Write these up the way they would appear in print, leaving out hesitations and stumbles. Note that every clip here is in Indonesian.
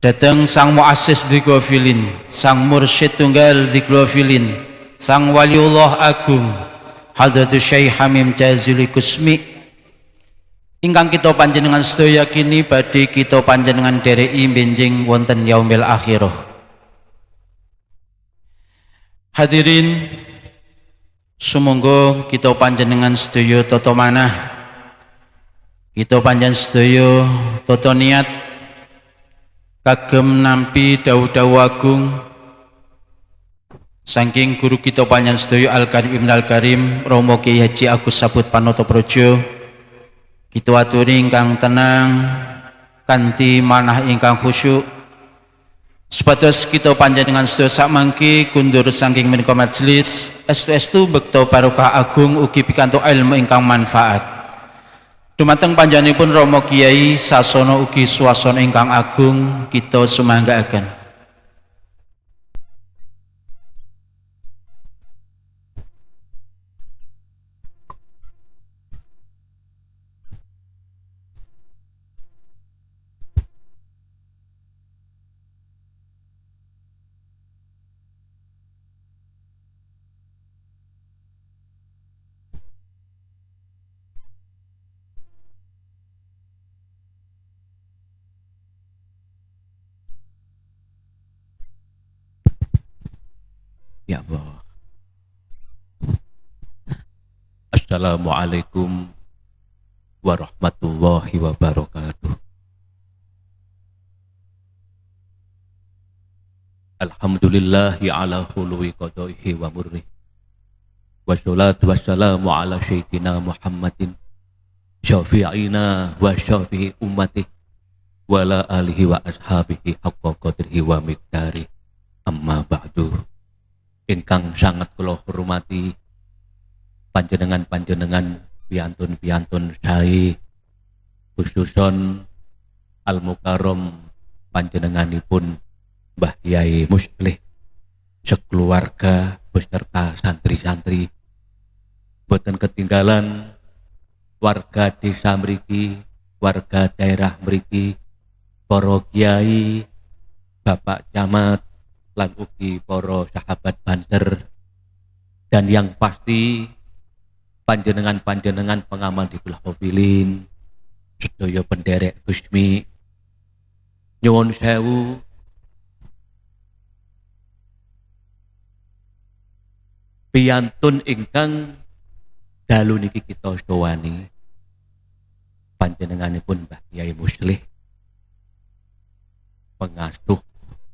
Datang sang muassis di Glofilin, sang mursyid tunggal di Glofilin, sang waliullah agung Hadratus Syekh Hamim Jazuli Kusmi ingkang kita panjenengan sedaya kini badhe kita panjenengan dereki benjing wonten yaumil akhirah. Hadirin, sumangga kita panjenengan sedaya tata manah, kita panjenengan sedaya tata niat kagem nampi dawuh-dawuh agung saking guru kita panjenengan sedaya Al-Karim Ibnu Al-Karim Romo Kyai Haji Agus Sabut Panotoprojo. Kita aturi ingkang tenang kanthi manah ingkang khusyuk supados kita panjenengan sedaya sakmangke kundur saking menika majelis estu-estu bekta barokah agung ugi pikantuk ilmu ingkang manfaat dumateng panjenenganipun Romo Kyai sasana ugi swasana ingkang agung kita sumanggaaken. Ya Allah. Assalamualaikum warahmatullahi wabarakatuh. Alhamdulillahi ala khuluwi qadaihi wa murri. Wassalatu wassalamu ala sayyidina Muhammadin syafi'ina wa syafi'i ummati wa ala alihi wa ashabihi haqqa qadrihi wa miqdari. Amma ba'du. Ingkang sangat kula hormati panjenengan piantun-piantun sae khususon al-mukarram panjenenganipun Mbah Yai Muslih sekeluarga beserta santri-santri, boten ketinggalan warga desa mriki, warga daerah mriki, para kiai, bapak camat lan ugi para sahabat banser, dan yang pasti panjenengan-panjenengan pengamal di Glofilin, sedaya penderek Gusmi, nyuwun sewu piyantun ingkang dalu niki kita sowani panjenenganipun Mbah Yai Muslih pengasuh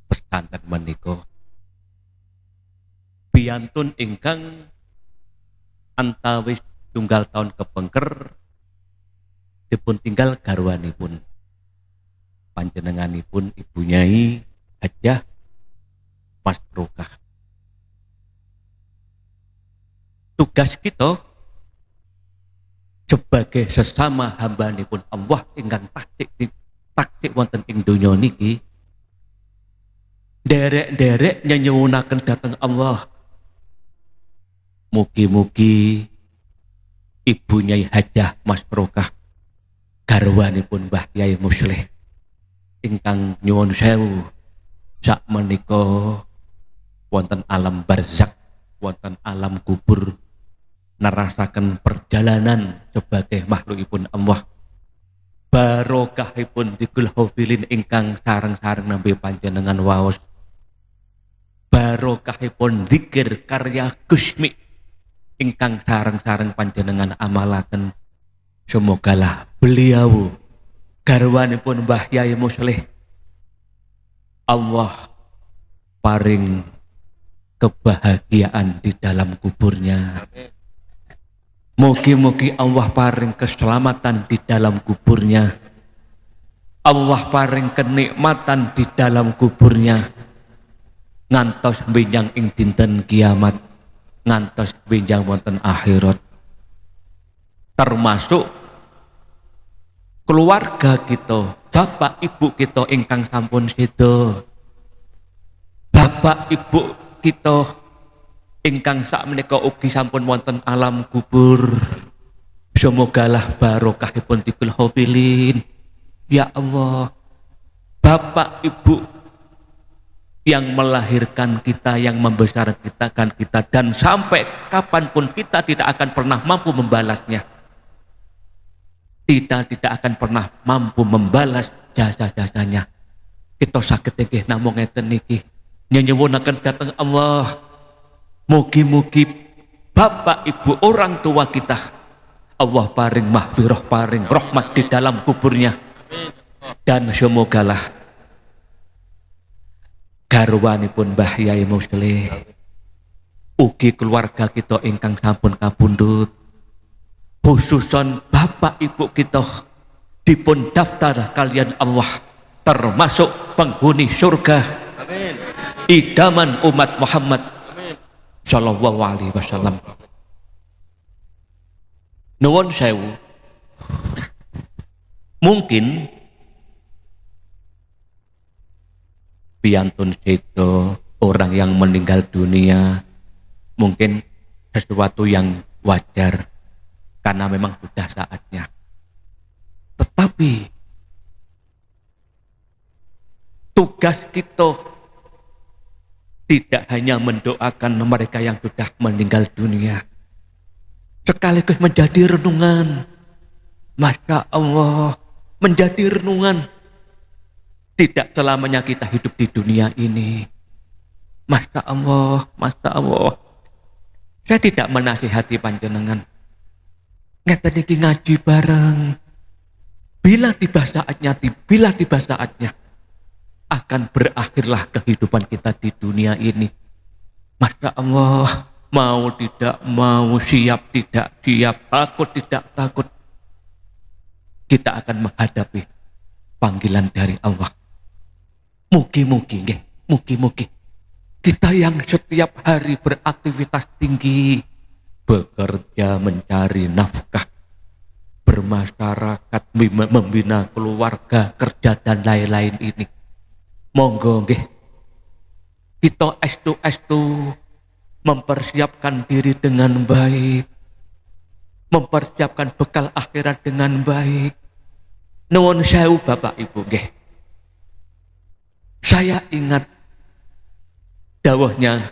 pesantren menika, piyantun ingkang antawis tunggal tahun kepengker dipun tinggal garwanipun panjenenganipun Ibu Nyai Hajah Masrokah. Tugas kita sebagai sesama hambanipun Allah ingkang taksik wonten ing donya niki derek-derek nyuwunaken dhateng Allah. Mugi-mugi Ibu Nyai Hajah Masrokah garwanipun Mbah Yai Muslih ingkang nyuwun sewu sak menika wonten alam barzak, wonten alam kubur, nerasaken perjalanan sebagai makhlukipun Allah. Barokahipun di Glofilin ingkang sareng-sareng nembe panjenengan waos, barokahipun zikir karya Gusmi ingkang sareng-sareng panjenengan amalaken. Semogalah beliau garwanipun Mbah Yai Muslih Allah paring kebahagiaan di dalam kuburnya. Mugi-mugi Allah paring keselamatan di dalam kuburnya. Allah paring kenikmatan di dalam kuburnya. Ngantos benjang ing dinten kiamat, ngantos benjang wonten akhirat. Termasuk keluarga kita, bapak ibu kita ingkang sampun sedo, bapak ibu kita ingkang sakmenika ugi sampun wonten alam kubur. Semogalah barokahipun di Glofilin. Ya Allah, Bapak Ibu yang melahirkan kita, yang membesarkan kita, dan sampai kapanpun kita tidak akan pernah mampu membalasnya. Kita tidak akan pernah mampu membalas jasa-jasanya. Kita sakit nggih namung ngeten niki. Nyuwunaken dhateng Allah, mugi-mugi Bapak Ibu orang tua kita Allah paring mahfirah, paring rahmat di dalam kuburnya. Dan semogalah garwanipun Mbah Yai Muslih ugi keluarga kita ingkang sampun kapundhut, khususon Bapak Ibu kita dipun daftar kalian Allah termasuk penghuni surga. Amin. Idaman umat Muhammad sallallahu alaihi wasallam. Nuwun sewu, mungkin piantun sedo orang yang meninggal dunia mungkin sesuatu yang wajar karena memang sudah saatnya. Tetapi tugas kita tidak hanya mendoakan mereka yang sudah meninggal dunia, sekaligus menjadi renungan. Masya Allah, menjadi renungan. Tidak selamanya kita hidup di dunia ini. Masya Allah, Masya Allah. Saya tidak menasihati panjenengan. Ngeten iki ngaji bareng. Bila tiba saatnya, akan berakhirlah kehidupan kita di dunia ini. Masya Allah, mau tidak mau, siap tidak siap, takut tidak takut, kita akan menghadapi panggilan dari Allah. Mugi-mugi kita yang setiap hari beraktivitas tinggi, bekerja mencari nafkah, bermasyarakat, membina keluarga, kerja dan lain-lain ini, monggo nggih kita estu mempersiapkan diri dengan baik, mempersiapkan bekal akhirat dengan baik. Nuwun sewu Bapak Ibu nggih. Saya ingat dawuhnya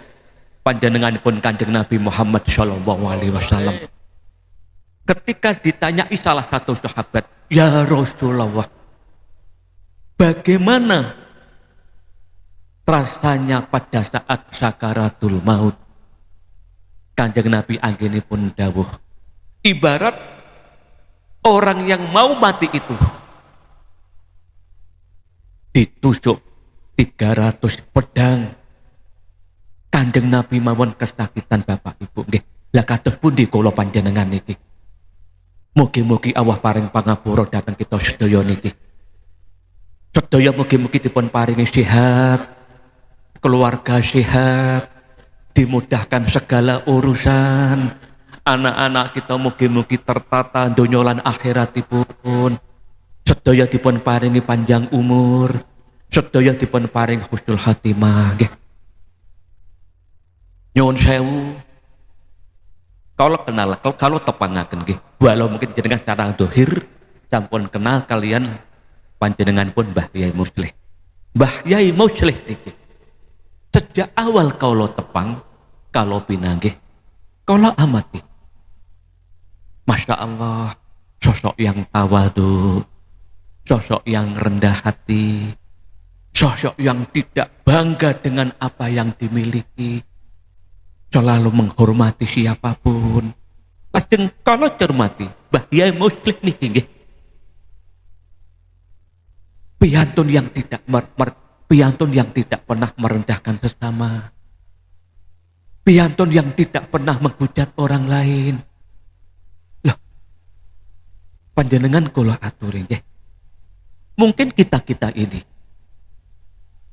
panjenenganipun Kanjeng Nabi Muhammad sallallahu alaihi wasallam. Ketika ditanyai salah satu sahabat, "Ya Rasulullah, bagaimana rasanya pada saat sakaratul maut?" Kanjeng Nabi anggenipun dawuh, ibarat orang yang mau mati itu ditusuk 300 pedang. Kanjeng Nabi mawon kesakitan Bapak Ibu nggih. Lah kados pundi kula panjenengan niki? Mugi-mugi Allah paring pangapura dhateng kita sedaya niki. Sedaya mugi-mugi dipun paringi sehat, keluarga sehat, dimudahkan segala urusan. Anak-anak kita mugi-mugi tertata donya lan akhiratipun. Sedaya dipun paringi panjang umur, sedaya dipun paring husnul khatimah nggih. Nyuwun sewu, kalau tepangaken nggih, walau mungkin jenengan secara dohir sampun kenal kalian panjenengan pun Mbah Yai Muslih. Mbah Yai Muslih niki sejak awal kalau tepang, kalau pinanggih, kalau amati, Masya Allah, sosok yang tawadu, sosok yang rendah hati, sosok yang tidak bangga dengan apa yang dimiliki, selalu menghormati siapapun. Lajeng kalau cermati Mbah Yai Muslih niki nggih, piantun yang tidak pernah merendahkan sesama, piantun yang tidak pernah menghujat orang lain. Loh, panjenengan kula aturi nggih, mungkin kita ini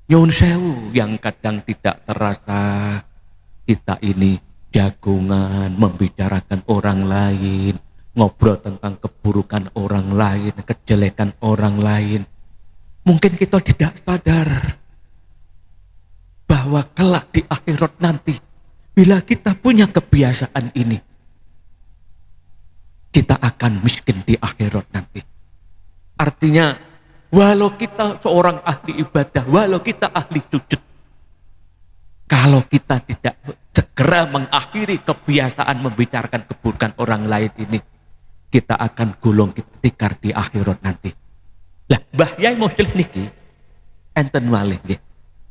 nyuwun sewu yang kadang tidak terasa kita ini jagungan membicarakan orang lain, ngobrol tentang keburukan orang lain, kejelekan orang lain. Mungkin kita tidak sadar bahwa kelak di akhirat nanti, bila kita punya kebiasaan ini, kita akan miskin di akhirat nanti. Artinya walau kita seorang ahli ibadah, walau kita ahli sujud, kalau kita tidak segera mengakhiri kebiasaan membicarakan keburukan orang lain ini, kita akan gulung tikar di akhirat nanti. Lah Mbah Yai Muslih niki enten malih nggih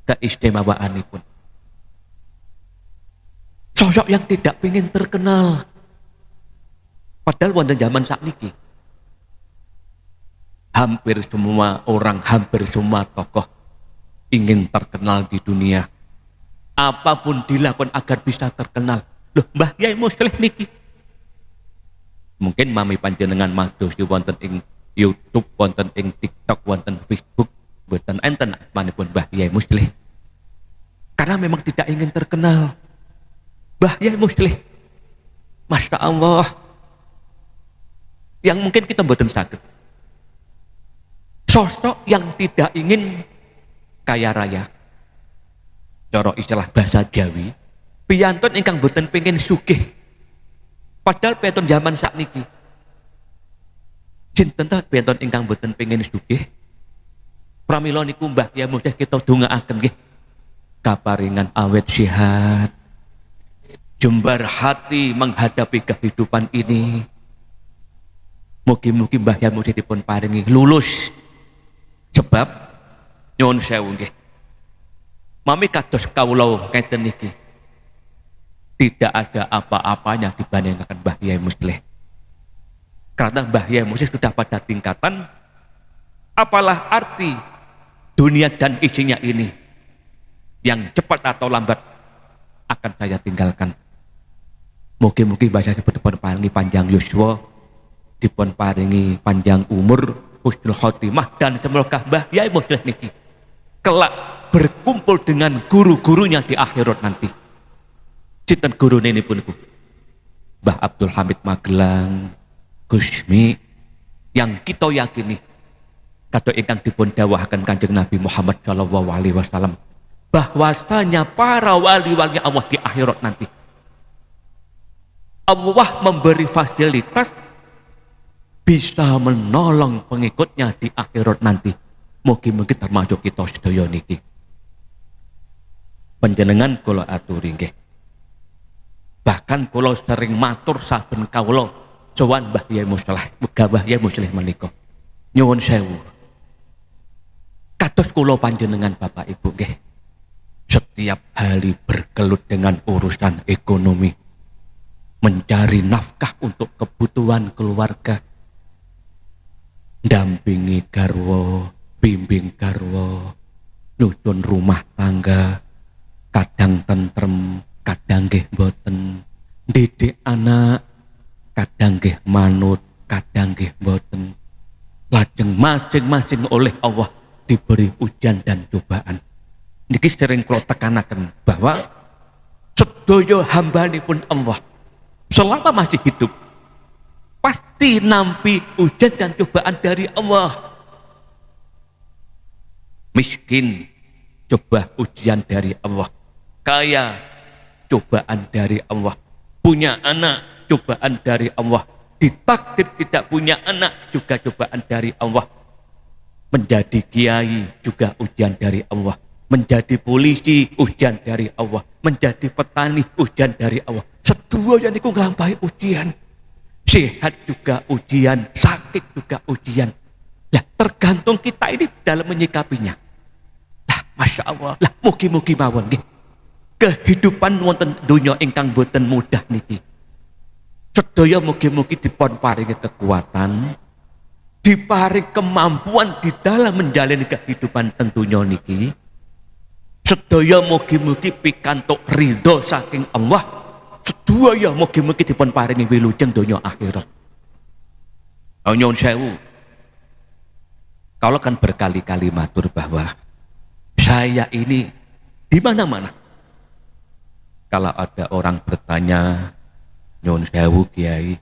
keistimewaanipun. Sosok yang tidak ingin terkenal. Padahal wonten zaman sakniki hampir semua orang, hampir semua tokoh ingin terkenal di dunia. Apapun dilakukan agar bisa terkenal. Loh, Mbah Yai Muslih niki mungkin mami panjenengan madosi wonten ing YouTube, wonten ing TikTok, wonten Facebook, boten enten asmanipun Mbah Yai Muslih. Karena memang tidak ingin terkenal. Mbah Yai Muslih, Masya Allah, yang mungkin kita boten saged. Sosok yang tidak ingin kaya raya, cara istilah bahasa Jawi, piyantun ingkang boten pengen sugih. Padahal piyantun zaman sakniki sinten ta piyantun ingkang boten pengen sugih? Pramila niku Mbah Yai Muslih kita dongaaken nggih kaparingan awet sehat, jembar hati menghadapi kehidupan ini. Mugi-mugi Mbah Yai Muslih dipun paringi lulus. Sebab nyuwun sewu nggih, mami kados kawula ngeten niki tidak ada apa-apanya dibandingkan Mbah Yai Muslih. Karena Mbah Yai Muslih sudah pada tingkatan apalah arti dunia dan isinya ini yang cepat atau lambat akan saya tinggalkan. Mugi-mugi Mbah Yai dipun paringi panjang yuswa, dipun paringi panjang umur, husnul khotimah, dan semoga Mbah Yai Muslih niki kelak berkumpul dengan guru-gurunya di akhirat nanti. Sinten gurune nipun niku? Mbah Abdul Hamid Magelang, Gusmi, yang kita yakini kata ingkang dipun dawuhaken Kanjeng Nabi Muhammad sallallahu alaihi wasallam bahwasanya para wali-wali Allah di akhirat nanti Allah memberi fasilitas bisa menolong pengikutnya di akhirat nanti. Mugi-mugi termasuk kita sedaya niki. Panjenengan kula aturi nggih. Bahkan kula sering matur saben kawula sowan Mbah Yai Muslih, Mbah Yai Muslih menika. Nyuwun sewu. Kados kula panjenengan Bapak Ibu nggih. Setiap hari bergelut dengan urusan ekonomi, mencari nafkah untuk kebutuhan keluarga, dampingi garwa, bimbing garwa, nuntun rumah tangga, kadang tentrem, kadang nggih boten, didik anak, kadang nggih manut, kadang nggih boten. Lajeng masing-masing oleh Allah diberi ujian dan cobaan. Niki sering kula tekanaken bahwa sedaya hambanipun Allah selama masih hidup pasti nampi ujian dan cobaan dari Allah. Miskin, coba ujian dari Allah. Kaya, cobaan dari Allah. Punya anak, cobaan dari Allah. Ditakdir tidak punya anak, juga cobaan dari Allah. Menjadi kiai, juga ujian dari Allah. Menjadi polisi, ujian dari Allah. Menjadi petani, ujian dari Allah. Sedaya niku nglampahi ujian. Sehat juga ujian, sakit juga ujian. Lah tergantung kita ini dalam menyikapinya. Lah Masya Allah, lah mugi-mugi mawon nggih. Kehidupan wonten donya ingkang boten mudah niki. Sedaya mugi-mugi dipun paringi kekuatan, diparing kemampuan di dalam menjalani kehidupan tentunya niki. Sedaya mugi-mugi pikantuk ridho saking Allah. Sedaya mugi-mugi dipun paringi wilujeng donya akhirat. Nyuwun sewu. Kalau kan berkali-kali matur bahwa saya ini di mana-mana. Kalau ada orang bertanya, nyuwun sewu Kiai,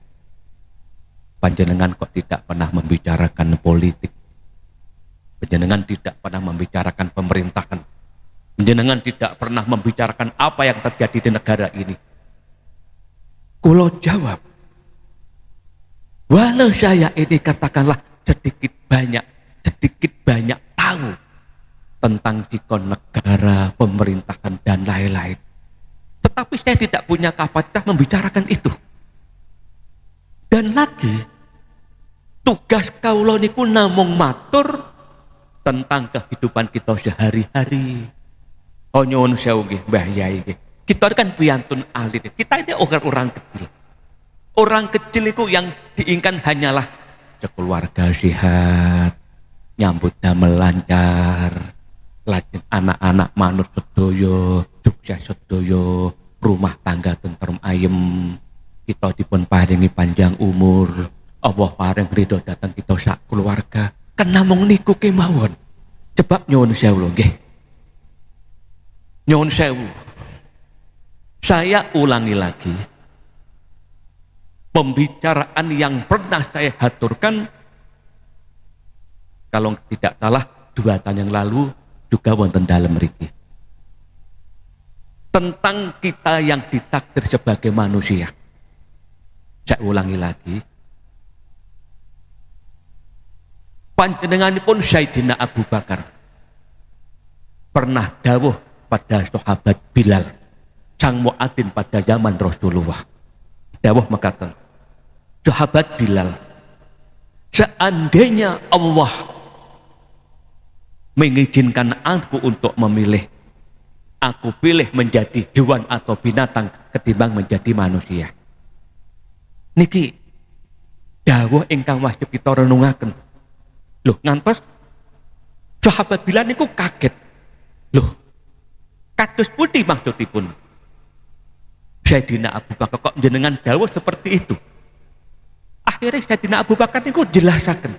panjenengan kok tidak pernah membicarakan politik? Panjenengan tidak pernah membicarakan pemerintahan? Panjenengan tidak pernah membicarakan apa yang terjadi di negara ini? Kulo jawab, walau saya ini katakanlah sedikit banyak sedikit banyak tahu tentang sikon negara, pemerintahan, dan lain-lain. Tetapi saya tidak punya kapasitas membicarakan itu. Dan lagi, tugas kaula niku namung matur tentang kehidupan kita sehari-hari. Oh nyuwun sewu nggih Mbah Yai nggih. Kita kan piantun ahli. Kita ini orang kecil. Orang kecil itu yang diinginkan hanyalah sekeluarga sehat, nyambut damel lancar, lajeng anak-anak manut sedaya, sukses sedaya, rumah tangga tentrem ayem, kita dipun paringi panjang umur, Allah paring ridho datang kita sak keluarga. Kan namung niku kemawon. Sebab nyuwun sewu nggih. Nyuwun sewu. Saya ulangi lagi. Pembicaraan yang pernah saya haturkan, kalau tidak salah 2 tahun yang lalu juga wonten dalem mriki. Tentang kita yang ditakdir sebagai manusia. Saya ulangi lagi. Panjenenganipun Sayyidina Abu Bakar pernah dawuh pada sahabat Bilal, sang muadzin pada zaman Rasulullah. Dawuh mekaten, sahabat Bilal, seandainya Allah mengizinkan aku untuk memilih, aku pilih menjadi hewan atau binatang ketimbang menjadi manusia. Niki dawuh ingkang wajib kita renungaken. Loh, ngantos sahabat Bilal niku kaget. Loh, kados pundi maksudipun? Sayyidina Abu Bakar kok jenengan dawuh seperti itu? Akhirnya Sayyidina Abu Bakar niku jelasaken.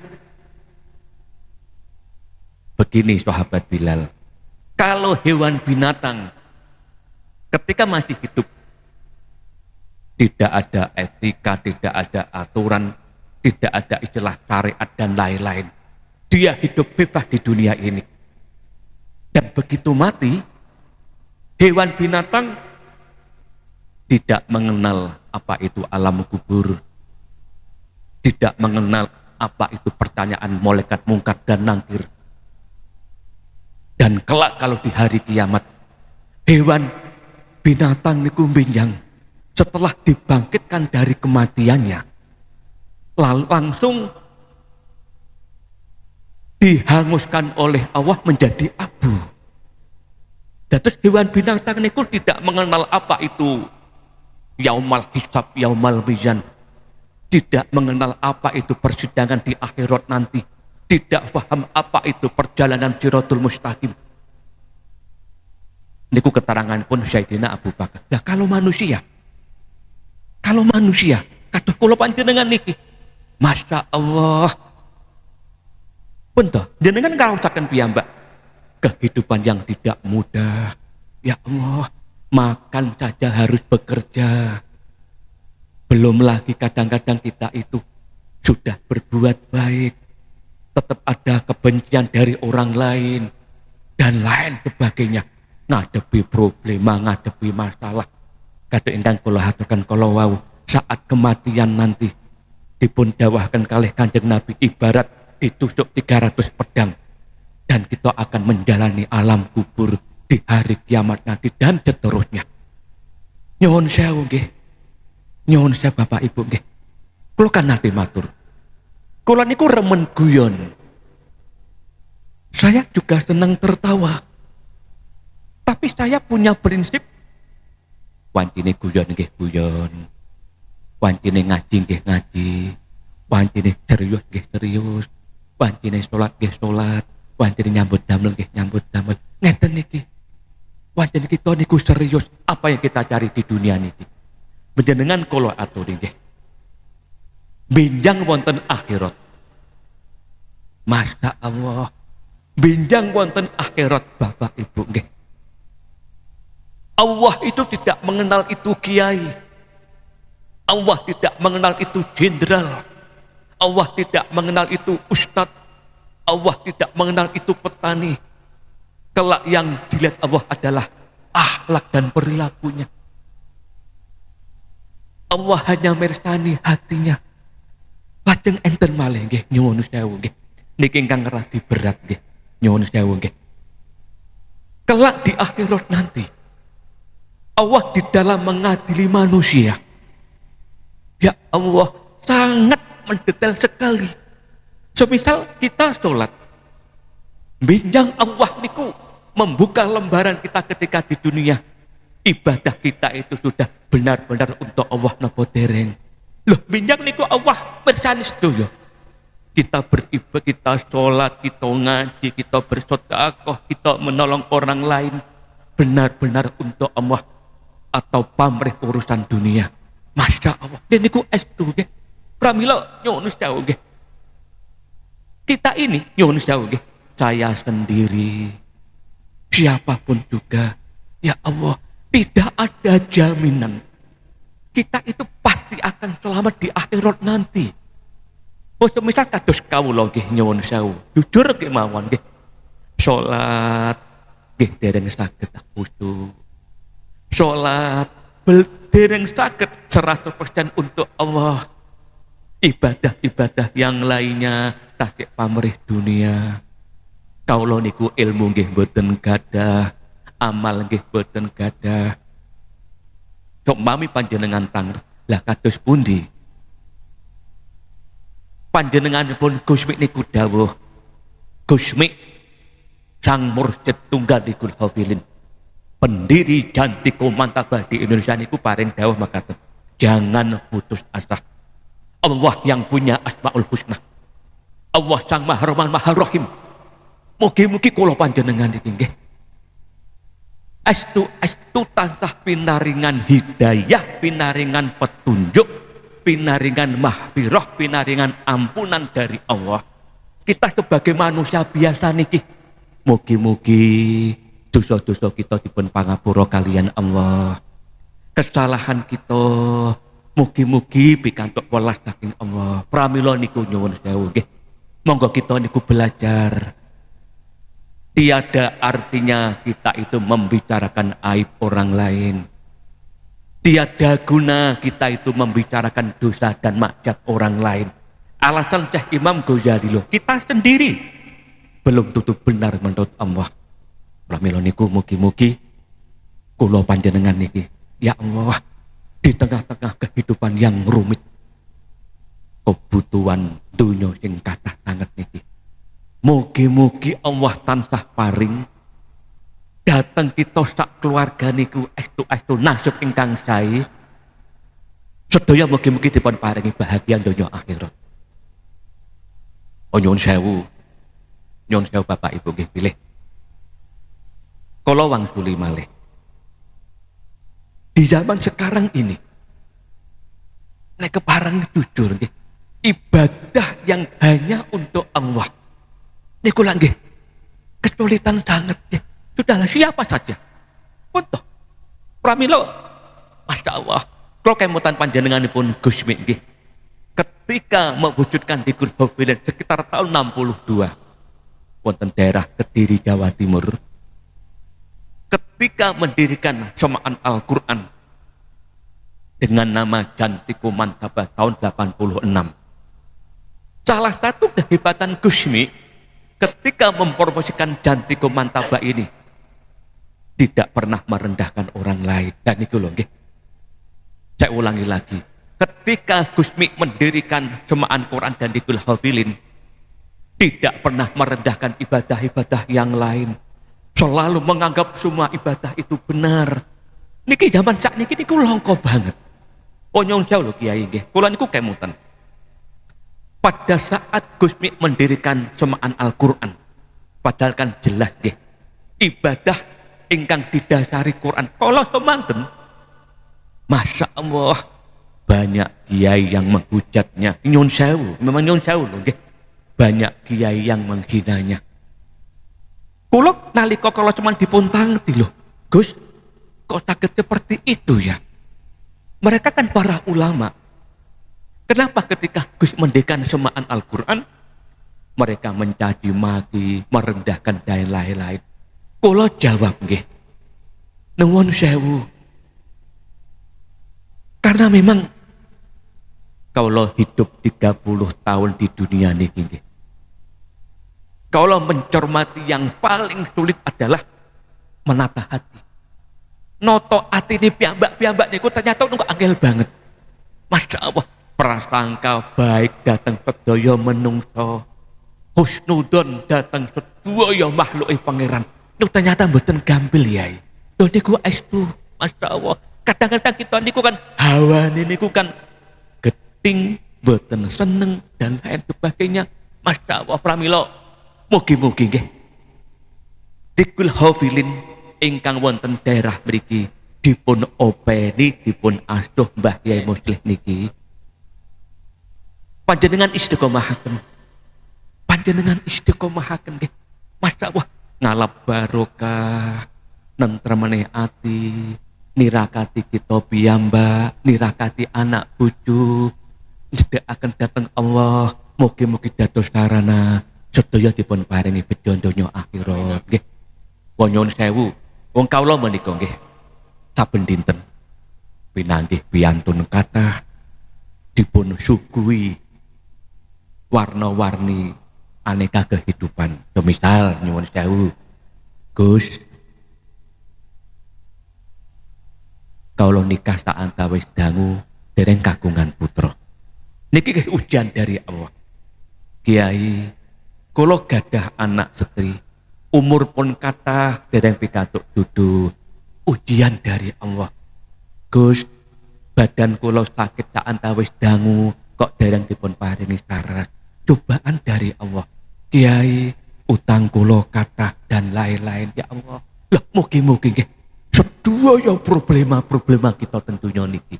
Begini sahabat Bilal, kalau hewan binatang ketika masih hidup tidak ada etika, tidak ada aturan, tidak ada istilah syariat dan lain-lain. Dia hidup bebas di dunia ini. Dan begitu mati, hewan binatang tidak mengenal apa itu alam kubur, tidak mengenal apa itu pertanyaan malaikat mungkar dan nangkir. Dan kelak kalau di hari kiamat, hewan binatang niku benjang setelah dibangkitkan dari kematiannya, lalu langsung dihanguskan oleh Allah menjadi abu. Dan terus hewan binatang niku tidak mengenal apa itu yaumal hisab, yaumal mizan, tidak mengenal apa itu persidangan di akhirat nanti, tidak paham apa itu perjalanan Siratul Mustaqim. Niku keterangan pun Sayyidina Abu Bakar. Nah kalau manusia kados kula panjenengan niki, Masya Allah, bener, jenengan ngraosaken piyambak kehidupan yang tidak mudah. Ya Allah, makan saja harus bekerja. Belum lagi kadang-kadang kita itu sudah berbuat baik, tetap ada kebencian dari orang lain dan lain sebagainya. Ngadepi problema, ngadepi masalah. Kata ingkang kula haturkan kala wau, saat kematian nanti dipun dawahkan kalih Kanjeng Nabi ibarat ditusuk 300 pedang, dan kita akan menjalani alam kubur di hari kiamat nanti dan seterusnya. Nyuwun sewu nggih, nyuwun sewu Bapak Ibu nggih. Kula kan nate matur, kula niku remen guyon. Saya juga senang tertawa. Tapi saya punya prinsip, wancine guyon nggih guyon, wancine ngaji nggih ngaji, wancine serius nggih serius, wancine sholat nggih sholat, wancine nyambut damel nggih nyambut damel. Ngeten niki. Wancine kita niku serius apa yang kita cari di dunia niki. Panjenengan kula aturi nggih. Benjang wonten akhirat. Masya Allah. Benjang wonten akhirat Bapak Ibu nggih. Allah itu tidak mengenal itu kiai. Allah tidak mengenal itu jenderal. Allah tidak mengenal itu ustadz. Allah tidak mengenal itu petani. Kelak yang dilihat Allah adalah akhlak dan perilakunya. Allah hanya mersani hatinya. Lajeng enten malih nggih nyuwun sewu nggih. niki ingkang radi berat nggih. Nyuwun sewu nggih. Kelak di akhirat nanti Allah di dalam mengadili manusia, ya Allah sangat mendetail sekali. Semisal kita sholat, binjang Allah niku membuka lembaran kita ketika di dunia. Ibadah kita itu sudah benar-benar untuk Allah napa dereng. Loh, binjang niku Allah mirsani sedaya. Kita beribadah, kita sholat, kita ngaji, kita bersedekah, kita menolong orang lain benar-benar untuk Allah atau pamrih urusan dunia. Masya Allah. Dan niku estu nggih. Pramila nyuwun sewu nggih. Kita ini nyuwun sewu nggih. Saya sendiri, siapapun juga, ya Allah, tidak ada jaminan kita itu pasti akan selamat di akhirat nanti. Oh, semisal kados kawula nggih nyuwun sewu, jujur kemawon nggih. Salat nggih dereng saged khusyuk. Salat dereng saged 100% untuk Allah. Ibadah-ibadah yang lainnya tasik pamrih dunia. Kawula niku ilmu nggih boten gadah, amal nggih boten gadah. Sok mami panjenengan tang lah kados pundi? Panjenenganipun Gusmi niku dawuh, Gusmi sang mursyid tunggalikul hafilin, pendiri Jantiko Mantabah di Indonesia niku paring dawuh makaten, jangan putus asa. Allah yang punya asmaul husna, Allah sang maha rahman maha rahim. Mugi-mugi kula panjenengan iki nggih astu tansah pinaringan hidayah, pinaringan petunjuk, pinaringan mahfirah, pinaringan ampunan dari Allah. Kita sebagai manusia biasa niki, mugi-mugi dosa-dosa kita dipun pangapura kalian Allah. Kesalahan kita mugi-mugi pikantuk welas saking Allah. Pramila niku nyuwun sewu nggih. Monggo kita niku belajar. Tiada artinya kita itu membicarakan aib orang lain. Tiada guna kita itu membicarakan dosa dan maksiat orang lain. Alasan Syekh Imam Ghazali loh, kita sendiri belum tutup benar menurut Allah. Pramila niku mugi-mugi kula panjenengan niki, ya Allah, di tengah-tengah kehidupan yang rumit, kebutuhan dunia sing kathah sanget niki, mugi-mugi Allah tansah paring datang kita sak keluarga niku estu nasib ingkang sae. Sedaya mugi-mugi dipun paringi bahagia donya akhirat. Oh nyuwun sewu Bapak Ibu nggih pilih. Kala wangsuli malih. Di zaman sekarang ini, nek kepareng jujur nggih, ibadah yang hanya untuk Allah niku lagi kesulitan sangat ya. Sudahlah siapa saja. Untuk pramila, Masya Allah, kalau kemutan panjenenganipun Gusmi nggih, ketika mewujudkan di Gulhofilen sekitar tahun 62, wonten daerah Kediri Jawa Timur, ketika mendirikan Semaan Al-Quran dengan nama Jantiko Mantabah tahun 86, salah satu kehebatan Gusmi ketika mempromosikan Jantiko Mantabah ini tidak pernah merendahkan orang lain. Dan itu loh nggih. Saya ulangi lagi. Ketika Gusmi mendirikan Semaan Quran dan Dikul Hafilin, tidak pernah merendahkan ibadah-ibadah yang lain. Selalu menganggap semua ibadah itu benar. Niki zaman sak niki niku langka banget. Oh nyuwun sewu lho Kiai nggih. Kula niku kemutan. Pada saat Gusmi mendirikan Semaan Al-Quran, padahal kan jelas deh, ibadah ingkang didasari Quran. Kalau semanten, Masya Allah, banyak kiai yang menghujatnya. Nyun sewu, memang nyun sewu loh, banyak kiai yang menghinanya. Kulo nalika kalau cuman dipuntangti loh, Gus, kok sakit seperti itu ya? Mereka kan para ulama. Kenapa ketika Gus mendirikan Semaan Al-Quran, mereka mencaci maki, merendahkan dan lain-lain? Kulo jawab nggih, nuwun sewu. Karena memang kalau hidup 30 tahun di dunia niki nggih, Kalau mencermati yang paling sulit adalah menata hati. Noto hati ini piyambak niku ternyata niku angel banget. Masya Allah, prasangka baik datang sedaya menungso. Husnudon datang sedaya makhluk pangeran. Niku ternyata mboten gampil yai. Lho niku estu, Masya Allah. Kadang-kadang kita niku kan hawa niku kan geting, mboten seneng dan lain sebagainya. Masya Allah, pramila mugi-mugi nggih. Dikul hafilin ingkang wonten daerah mriki dipun openi, dipun asuh Mbah Yai Muslih niki. Panjenengan istiqomahaken. Panjenengan istiqomahaken nggih. Masya Allah, ngalap barokah, nentremane ati, nirakati kita piyambak, nirakati anak bojo, ndedekaken dhateng Allah, mugi-mugi dados sarana sedaya dipun paringi bejo donya akhirat nggih. Nyuwun sewu, wong kawula menika nggih saben dinten pinanggih piantun kathah dipun suguhi warna-warni aneka kehidupan. Semisal nyuwun sewu, Gus, kawula nikah sak antawis dangu dereng kagungan putra. Niki nggih ujian dari Allah. Kiai, kula gadah anak setri, umur pun kathah dereng pikantuk dudu, ujian dari Allah. Gus, badan kula sakit sak antawis dangu kok dereng dipun paringi sarat, cobaan dari Allah. Kiai, utang kula kathah dan lain-lain ya Allah. Lah mugi-mugi nggih sedaya problema-problema kita tentunya niki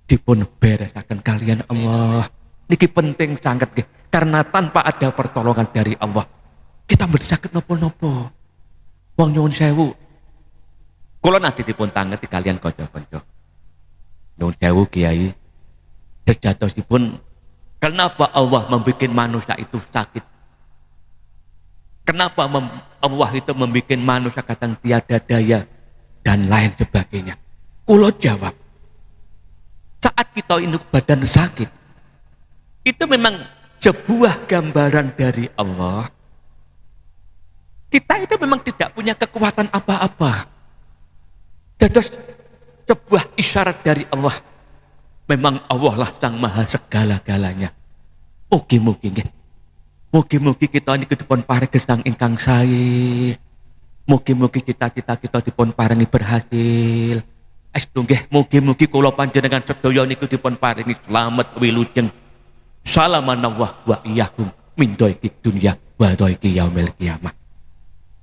dipun beresaken kalian Allah. Niki penting sangat nggih, karena tanpa ada pertolongan dari Allah kita mboten saged napa-napa. Wong nyuwun sewu, kula nanti dipun tangeti kalian kanca-kanca. Nyuwun sewu Kiai, sejatosipun kenapa Allah membuat manusia itu sakit? Kenapa Allah itu membuat manusia kadang tiada daya dan lain sebagainya? Kula jawab, saat kita ini badan sakit, itu memang sebuah gambaran dari Allah. Kita itu memang tidak punya kekuatan apa-apa. Dados sebuah isyarat dari Allah. Memang Allah lah sang maha segala-galanya. Mugi-mugi nggih. Mugi-mugi kita ini dipun paring gesang ingkang sae. Mugi-mugi cita-cita kita dipun paringi berhasil. Estu nggih, mugi-mugi kula panjenengan sedaya niku dipun paringi slamet wilujeng. Salamanallah wa iyyakum min dhaiki dunya wa dhaiki yaumil qiyamah.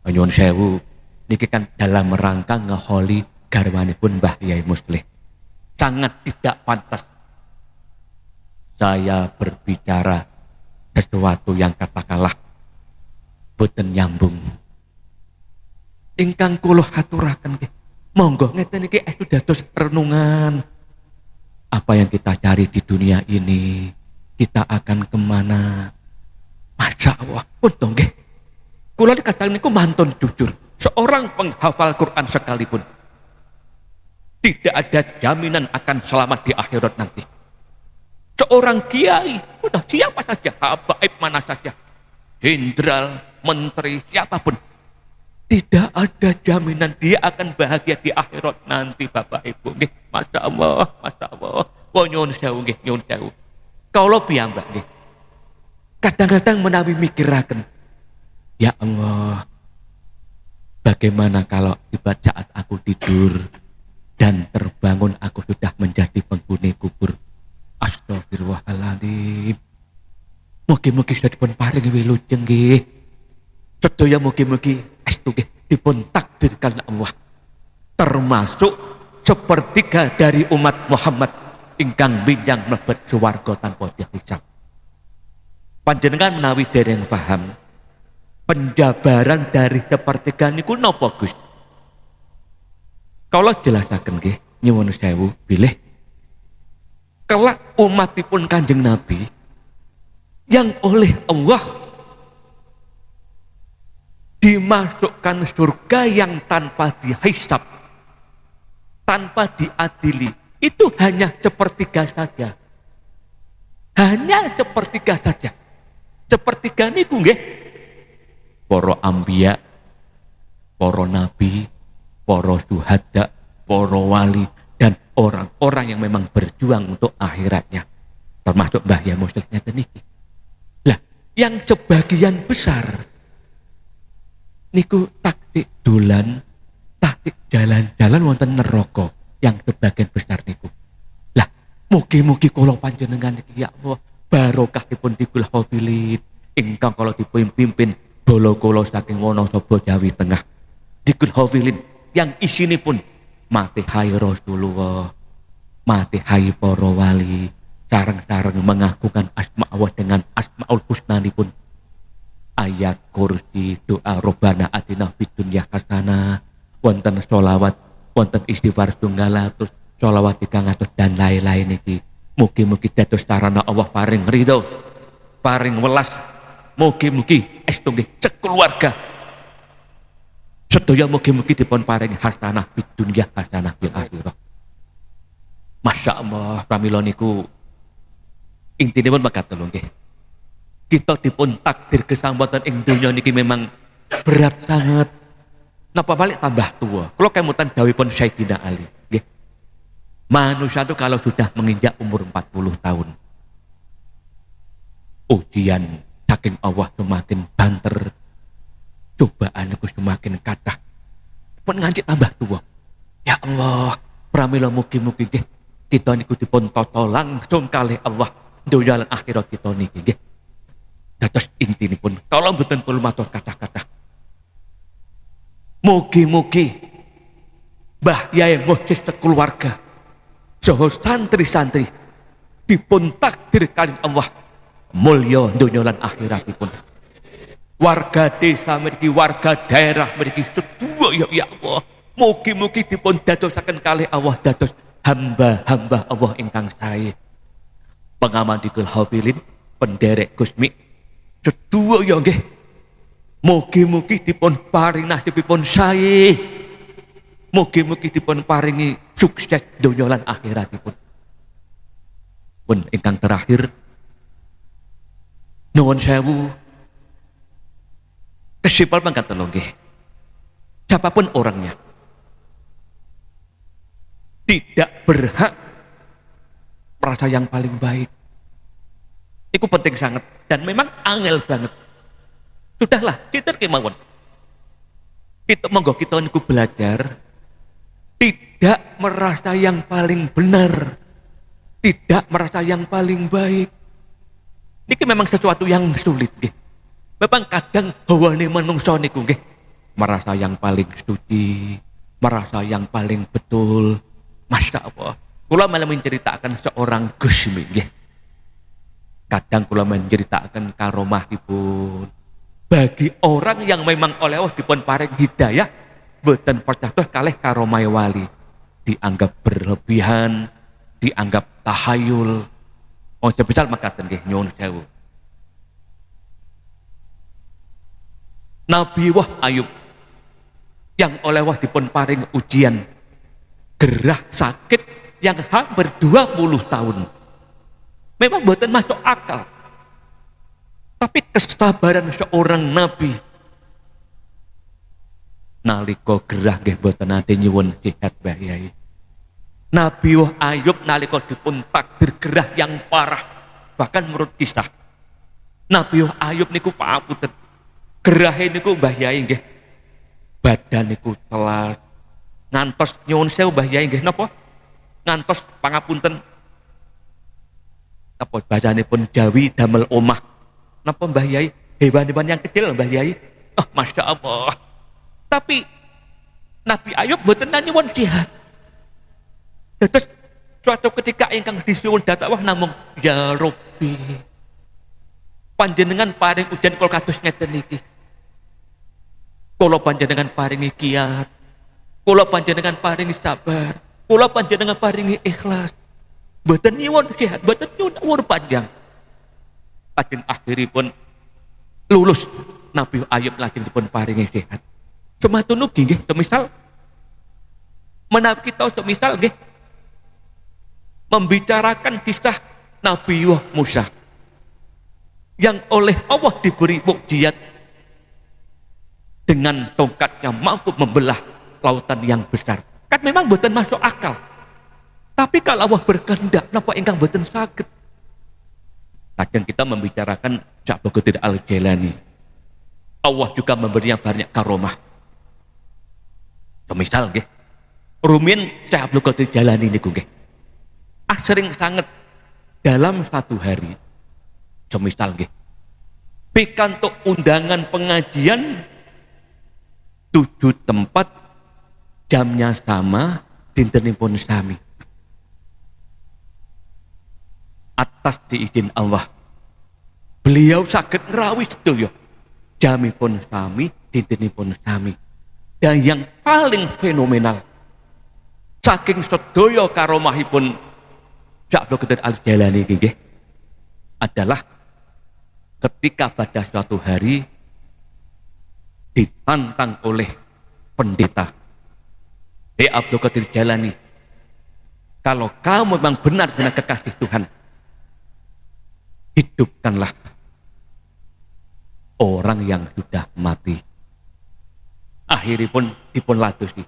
Nyuwun sewu, niki kan dalam rangka ngeholi garwanipun Mbah Yai Muslih. Sangat tidak pantas saya berbicara sesuatu yang katakanlah boten nyambung. Ingkang kula aturaken nggih, monggo ngeten iki estu dados renungan. Apa yang kita cari di dunia ini, kita akan kemana? Masya Allah, untung nggih. Kula kadang niku mantun jujur, seorang penghafal Quran sekalipun tidak ada jaminan akan selamat di akhirat nanti. Seorang kiai, udah siapa saja, habaib mana saja, jenderal, menteri, siapapun, tidak ada jaminan dia akan bahagia di akhirat nanti, Bapak Ibu. Nggih, Masya Allah, Masya Allah. Nyuwun sewu nggih, nyuwun sewu. Kawula piyambak nggih, kadang-kadang menawi mikiraken, ya Allah, bagaimana kalau tiba saat aku tidur dan terbangun aku sudah menjadi penghuni kubur. Astagfirullahaladzim. Mugi-mugi sudah dipun paringi wilujeng nggih. Sedaya mugi-mugi estu nggih dipun takdirkan Allah termasuk sepertiga dari umat Muhammad ingkang binjang mlebet swarga tanpa dihisab. Panjenengan menawi dereng paham penjabaran dari sepertiga niku napa Gus? Kalau jelasaken nggih, nyuwun sewu bilih kelak umatipun Kanjeng Nabi yang oleh Allah dimasukkan surga yang tanpa dihisab, tanpa diadili, itu hanya sepertiga saja. Hanya sepertiga saja. Sepertiga niku nggih para ambiya, para nabi, para syuhada, para wali, dan orang-orang yang memang berjuang untuk akhiratnya, termasuk Mbah Yai Muslik ngeten niki. Lah, yang sebagian besar niku taktik dolan, taktik jalan-jalan wonten neraka, yang sebagian besar niku. Lah, mugi-mugi kula panjenengan iki ya Allah barokahipun dikul hafilin ingkang kala dipimpin bala kula saking Wonosobo Jawi Tengah. Dikul hafilin yang isinipun matihai Rasulullah, matihai para wali, sareng-sareng mengakukan asma Allah dengan asmaul husnanipun. Ayat kursi, doa Robbana atina fid dunya hasanah, wonten sholawat, wonten istighfar setunggal atus, sholawat 300 dan lain-lain iki. Mugi-mugi dados sarana Allah paring ridho, paring welas. Mugi-mugi estu nggih sekeluarga sedaya mugi-mugi dipun paring hasanah fid dunya hasanah fil akhirah. Masya Allah, pramila niku intinipun mekaten nggih. Kita dipun takdir kesambatan ing donya niki memang berat sangat. Napa balik tambah tua? Kalau kemutan dawuhipun Sayyidina Ali, nggih. Manusia itu kalau sudah menginjak umur 40 tahun, ujian saking Allah semakin banter, cobaan itu semakin kathah. Pun nganti tambah tua. Ya Allah, pramila mugi-mugi nggih kita niku dipun tata langsung kalih Allah donya lan akhirat kita niki nggih. Dados intinipun kalau mboten perlu matur kata-kata. Mugi-mugi Mbah Yai Muslik sekeluarga saha santri-santri dipun takdir kalih Allah mulya donya lan akhiratipun. Warga desa mriki, warga daerah mriki sedaya ya Allah, mugi-mugi dipun dadosaken kalih Allah dados hamba-hamba Allah ingkang sae. Pengaman dikul hafilin, penderek Gusmi sedaya nggih, mugi-mugi dipun paring nasibipun sae, mugi-mugi dipun paringi sukses donya lan akhiratipun. Pun ingkang terakhir, nuwun sewu, kesimpul mangkat nggih, siapapun orangnya tidak berhak merasa yang paling baik. Itu penting sangat dan memang angel banget. Sudahlah, kita kemauan. Kita monggo kita niku belajar tidak merasa yang paling benar, tidak merasa yang paling baik. Ini memang sesuatu yang sulit nggih. Memang kadang hawane manungsa niku nggih merasa yang paling suci, merasa yang paling betul. Masya Allah. Kula malah menceritakan seorang Gusmi nggih. Kadang kula menceritakan karomahipun bagi orang yang memang oleh Allah dipun paring hidayah boten percaya kalih karomah wali, dianggap berlebihan, dianggap tahayul. Oh sebesar makaten nggih nyuwun sewu. Nabi Ayub yang oleh Allah dipun paring ujian gerah sakit yang hampir 20 tahun. Memang buatan masuk akal. Tapi kesabaran seorang nabi nalika gerah nggih boten nate nyuwun sehat Mbah Yai. Nabi Ayub nalika dipun takdir gerah yang parah, bahkan menurut kisah Nabi Ayub niku papunten gerahe niku Mbah Yai nggih badan niku telas ngantos nyuwun sewu Mbah Yai nggih napa ngantos pangapunten apa bacanipun Jawi damel omah napa Mbah Yai hewan-hewan yang kecil Mbah Yai. Oh Masya Allah. Tapi Nabi Ayub mboten nyuwun jihad. Terus suatu ketika ingkang disuwun dakwah namung ya Rabbi panjenengan paring ujian kula kados ngeten iki. Kula panjenengan paringi kiat, kula panjenengan paringi sabar, kula panjenengan paringi ikhlas. Mboten nyuwun jihad, mboten nyuwun umur panjang. Lajeng akhiripun lulus Nabi Ayub lajeng dipun paringi sehat. Sematun ugi nggih, semisal menawi kita semisal nggih membicarakan kisah Nabi Musa yang oleh Allah diberi mukjizat dengan tongkatnya mampu membelah lautan yang besar. Kan memang boten masuk akal. Tapi kalau Allah berkehendak, napa ingkang boten saged? Kadang kita membicarakan Syekh Abdul Qadir Al-Jailani. Allah juga memberinya banyak karomah. Misal nggih, rumiyin Syekh Abdul Qadir Jailani niku nggih. Sering sangat dalam satu hari. Semisal nggih, pikantuk undangan pengajian 7 tempat, jamnya sama, dintenipun sami. Atas diizin Allah, beliau saged ngrawis sedaya, jamipun sami, dintenipun sami. Dan yang paling fenomenal, saking sedaya karomahipun Syekh Abdul Qadir Al-Jailani nggih adalah ketika pada suatu hari ditantang oleh pendeta, Abdul Qadir Jailani, kalau kamu memang benar-benar kekasih Tuhan, hidupkanlah orang yang sudah mati. Akhirnya pun dipun ladosi.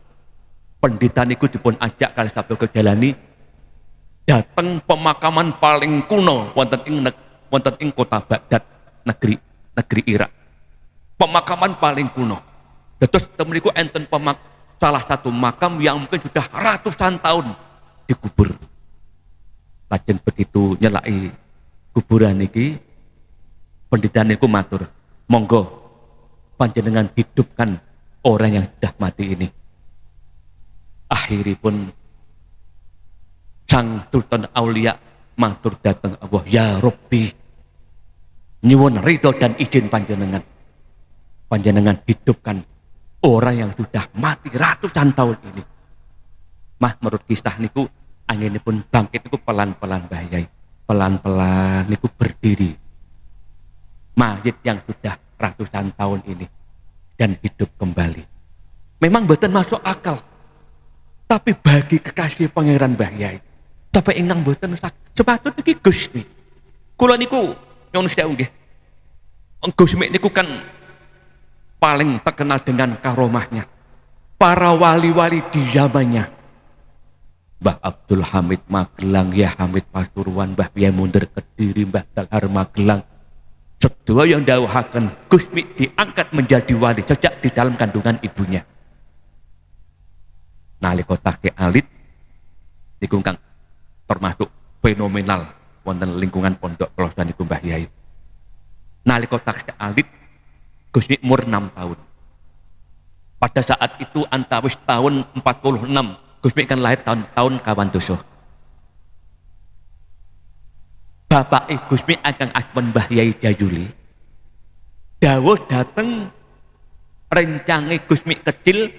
Pendeta niku dipun ajak kali Abdul Qadir Jailani datang pemakaman paling kuno wonten ing kota Baghdad, negeri Irak. Pemakaman paling kuno. Terus temeniku enten salah satu makam yang mungkin sudah ratusan tahun dikubur. Lajeng begitu nyelai kuburan niki, pendeta niku matur, monggo panjenengan hidupkan orang yang sudah mati ini. Akhiripun Sang Sultan Aulia matur datang Allah, ya Rabbi, nyuwun ridho dan izin panjenengan hidupkan orang yang sudah mati ratusan tahun ini. Mah menurut kisah niku anginipun bangkit niku pelan-pelan bahayai. Pelan-pelan niku berdiri. Mayit yang sudah ratusan tahun ini dan hidup kembali. Memang boten masuk akal. Tapi bagi kekasih Pangeran Bahayai, tapi ingkang boten sepatutnya iki Gusti. Kula niku nyuwun sewu nggih. Gusti niku kan paling terkenal dengan karomahnya. Para wali-wali di zamannya. Mbah Abdul Hamid Magelang, ya Hamid Pasuruan, Mbah Yai Mundir Kediri, Mbah Dalhar Magelang. Sedaya yang dawuhaken Gusmi diangkat menjadi wali sejak di dalam kandungan ibunya. Nalika taksih alit niku kang termasuk fenomenal wonten lingkungan pondok Plosan niku Mbah Yai. Nalika taksih alit Gusmi umur 6 tahun. Pada saat itu antawis tahun 46, Gusmi kan lahir tahun kawan doso. Bapak Gusmi Ageng Asman Mbah Yai Jayuli dawuh dateng rencange Gusmi kecil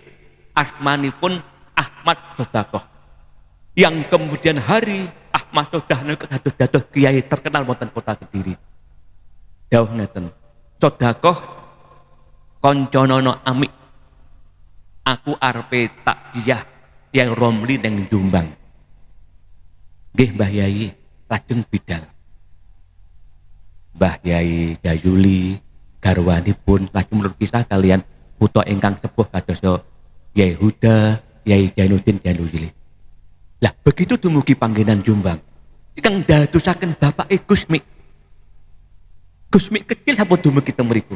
asmanipun Ahmad Sodakoh, yang kemudian hari Ahmad Sodakoh dados kiai terkenal wonten kota Kediri. Dawuh ngeten, Sodakoh konconono amik, aku arepe takziah yang Romli neng Jombang. Nggih Mbah Yai, lajeng bidal. Mbah Yai Jayuli garwanipun lajeng menurut kisah kalian putra ingkang sepuh kados Yai Huda, Yai Jainuddin Januyili. Lah begitu dumugi panggenan Jombang, ingkang dadosaken Bapak Gusmi. Gusmi kecil sampun dumugi teng mriku.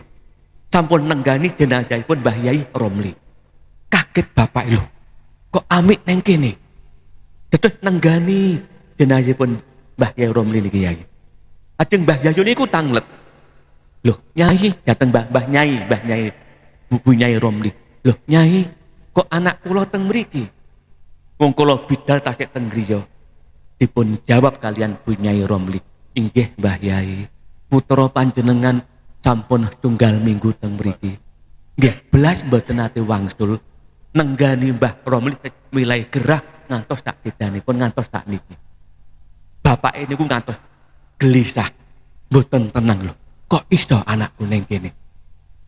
Sampun nenggani jenazahipun Mbah Yai Romli. Kaget bapak lho, kok amik neng kene? Terus nenggani jenazahipun Mbah Yai Romli niki Yai. Ajeng Mbah Yai niku tanglet. Loh, Nyai dateng Mbah Nyai, Bu Nyai Romli. Loh, Nyai, kok anak kula teng mriki? Wong kula bidal tasik teng griya. Dipun jawab kalian Bu Nyai Romli, inggih Mbah Yai, putra panjenengan sampun tunggal minggu teng mriki. Nggih, belas mboten nate wangsul nenggani Mbah Romli milai gerah ngantos tak didanipun ngantos tak niki. Bapak niku ngantos gelisah, mboten tenang lho. Kok iso anakku neng kene?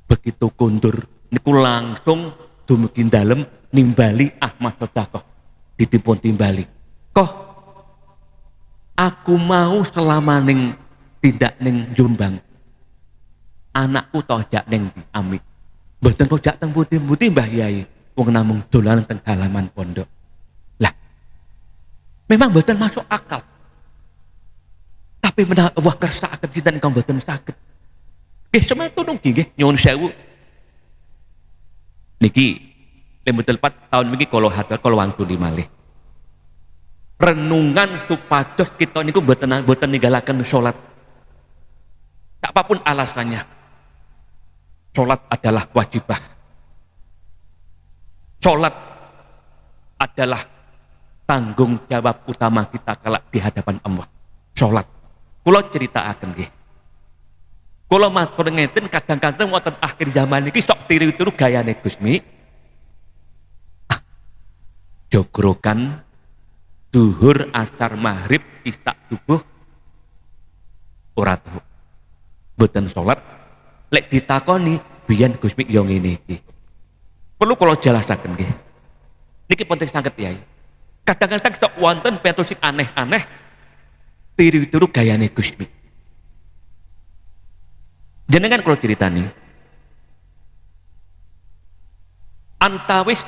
Begitu kundur niku langsung dumugi dalem nimbali Ahmad Sodakoh. Ditipun timbali. Kok aku mau selama ning tidak ning Jombang. Anakku tojak neng di Amit. Mboten rojak teng pundi-pundi Mbah Yai, wong namung dolan teng halaman pondok. Lah, memang mboten masuk akal. Tapi menawa wah kersakaken sinten ingkang mboten saged. Nggih semetun ugi nggih nyuwun sewu. Niki lembetul 4 tahun niki kula hadal kula wangkuli malih. Renungan supados kita niku mboten ninggalaken salat. Apapun alasannya. Salat adalah wajibah. Salat adalah tanggung jawab utama kita kelak di hadapan Allah. Salat. Kula critakaken nggih. Kula matur ngeten kadang-kadang wonten akhir zaman iki sok tiru-tiru gayane Gusmi. Jogrokan duhur asar maghrib isya subuh ora tuh. Mboten salat lek ditakoni biyen Gusmi yo ngene iki. Perlu kula jelasaken nggih. Niki penting sanget ya. Kadang-kadang sok wonten petusik aneh-aneh tiru-tiru gayane Gusmi. Jenengan kula critani. Antawis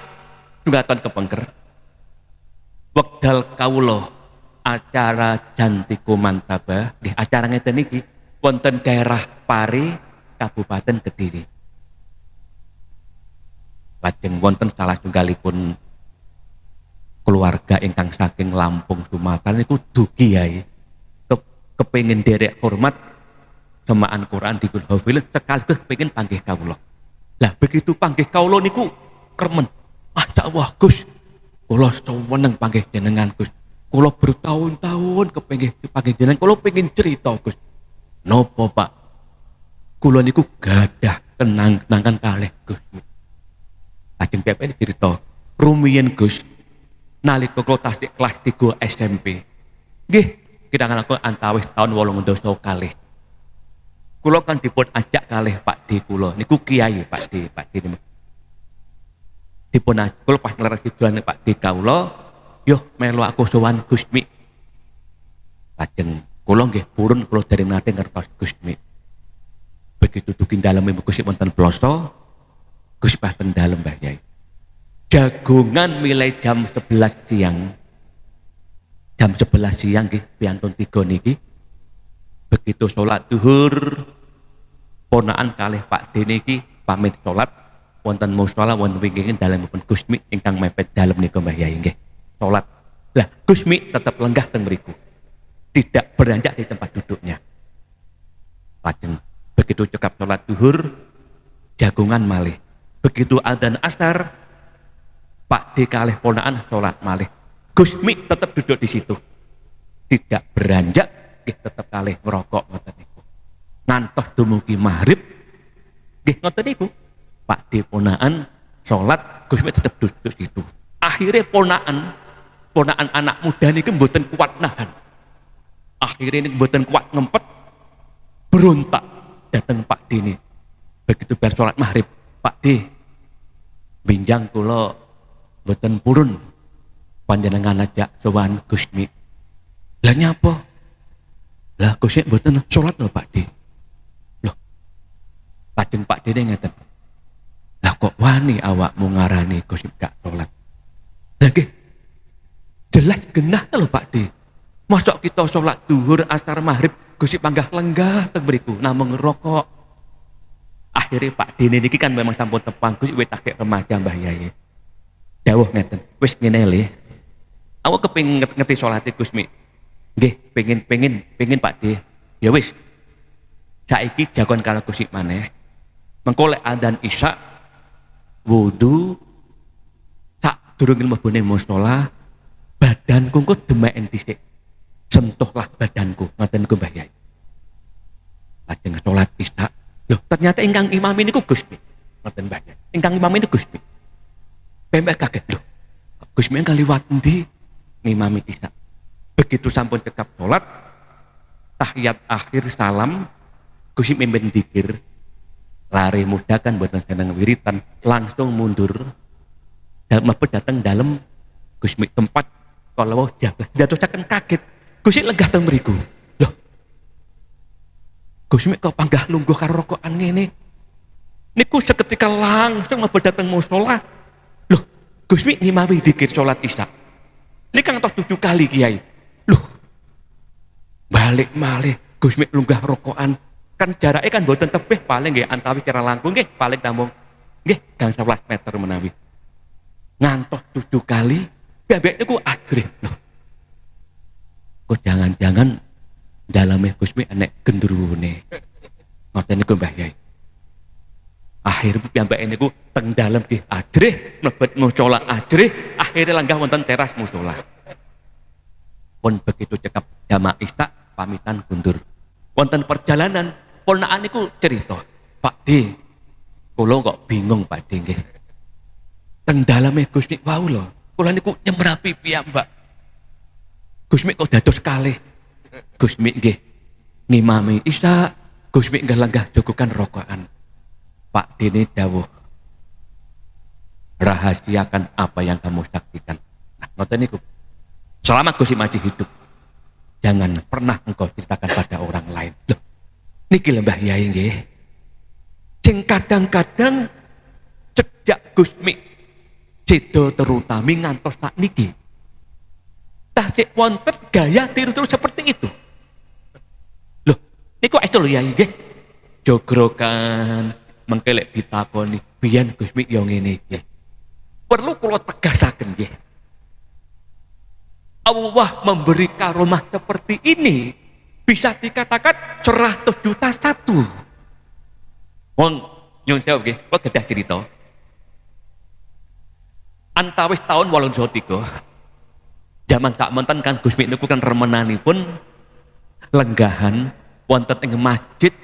dugaton kepengker. Wekdal kawula acara Jantiku Mantabah, nggih acara ngeten iki wonten daerah Pari, Kabupaten Kediri. Lajeng wonten salah tunggalipun keluarga ingkang saking Lampung Sumatera niku dugi yai kepengin derek hormat semaan Quran di Gunung Hafil sekaligus pengen panggih kawula. Lah begitu panggih kawula niku kremen. Masya Allah Gus, kula seneng panggih jenengan Gus. Kula bertahun-tahun kepengin panggih jenengan, kula pengen cerita Gus. Nopo Pak? Kula niku gadah kenang-kenangan kalih Gus. Lajeng PPN cerita, rumiyin Gus, nalika kula tasik kelas 3 SMP. Nggih, kirangan aku antawis tahun 8 kalih. Kula kan dipun ajak kalih Pak D kula. Niku kiai Pak D niku. Dipun ajak kula pas ngleres tujuan Pak D kawula, yo melu aku sowan Gusmi. Lajeng kula nggih purun kula dereng nate ngertos Gusmi. Begitu dugi dalem Gusti wonten ploso, Gus pas teng dalem Mbah Yai. Jagongan mulai jam 11 siang. Jam 11 siang nggih piantun 3 niki. Begitu sholat duhur, ponaan kalih Pak D niki pamit sholat wonten mushola wonten wingking dalemipun Gusmi ingkang mepet dalem niku Mbah Yai nggih. Sholat. Lah Gusmi tetap lenggah teng mriku. Tidak beranjak di tempat duduknya. Lajeng begitu cekap sholat duhur, jagungan malih. Begitu adzan asar, Pak D kalih ponaan sholat malih. Gusmi tetap duduk di situ. Tidak beranjak, tetap kalih ngerokok ngoten niku. Ngantos dumugi maghrib, nggih ngoten niku. Pak D ponaan sholat, Gusmi tetap duduk situ. Akhirnya ponaan anak muda niki mboten kuat nahan. Akhirnya ini mboten kuat ngempet, berontak datang Pak D ini. Begitu bar sholat maghrib, Pak D binjang kula mboten purun panjenengan ajak sowan Gusmi. Lah nyapa? Lah Gusmi mboten sholat lho Pak D. Loh. Lajeng Pak D ngeten. Lah kok wani awakmu ngarani Gusmi gak sholat? Lah nggih. Jelas genah lho Pak D. Mosok kita sholat duhur asar maghrib Gusmi panggah lenggah teng mriku namung ngerokok. Akhirnya Pak D niki kan memang sampun tepang Gusmi wis tak remaja Mbah Yai. Dawuh ngeten, wis ngene le. Aku kepengin ngerti salate Gusmi. Nggih, pengen Pak D. Ya wis. Saiki jagon karo Gusmi maneh. Mengko lek adzan isya wudu sak durunge mlebune musala, badanku kok demeken dhisik. Sentuhlah badanku, ngoten niku Mbah Yai. Lajeng salat isya. Loh, ternyata ingkang imam niku Gusmi. Ngoten Mbah Yai. Ingkang imam niku Gusmi. Pempek kaget loh. Gusmi yang kaliwat ndi ngimami isya. Begitu sampun cekap sholat, tahiyat akhir salam, Gusmi mimpin dikir, lari muda kan buat seneng wiritan, langsung mundur, dan datang dalam Gusmi tempat kalau jaga, jatuh cakan kaget, Gusmi lenggah teng mriku. Loh, Gusmi kok panggah lungguh karo rokokan ngene. Niku seketika langsung mlebet dateng musala. Loh, Gusmi ngimawi dikir salat Isya. Ini kan tos 7 kali Kiai. Loh, balik malih Gusmi lunggah rokokan. Kan jaraknya kan boten tebih paling nggih antawi kira langkung nggih paling namung nggih gang 11 meter menawi. Ngantos 7 kali, bebek niku agrih. Loh, kok jangan-jangan daleme Gusmi enek gendrune. Ngoten niku Mbah Yai. Akhirnya piyambake niku teng dalem nggih adrih, mlebet musala adrih, akhirnya langgah wonten teras musala. Pun begitu cekap jamaah Isya pamitan kundur. Wonten perjalanan ponakan niku cerita, "Pak D, kula kok bingung Pak D nggih. Teng daleme Gusmi wau lho, kula niku nyemrapi piyambak. Gusmi kok dados kalih. Gusmi nggih ngimami Isya, Gusmi nggih langgah jogokan rokokan. Pak Dene dawuh, rahasiakan apa yang kamu saksikan." Nah, ngoten niku. Selama Gusmi masih hidup, jangan pernah engkau ceritakan pada orang lain. Loh, niki Mbah Yai nggih. Sing kadang-kadang sejak Gusmi sedo terutami ngantos sak niki. Tasik wonten gaya tiru-tiru seperti itu. Loh, niku estu lho Yai nggih. Jogrokan mengkelek ditakoni biyen Gusmi yo ngene iki. Perlu kula tegasaken nggih. Allah memberi karomah seperti ini bisa dikatakan 100.000.000. Wong nyun sewu nggih, kula gadah cerita. Antawis tahun 803 zaman sakmenten kan Gusmi niku kan remenanipun lenggahan wonten ing masjid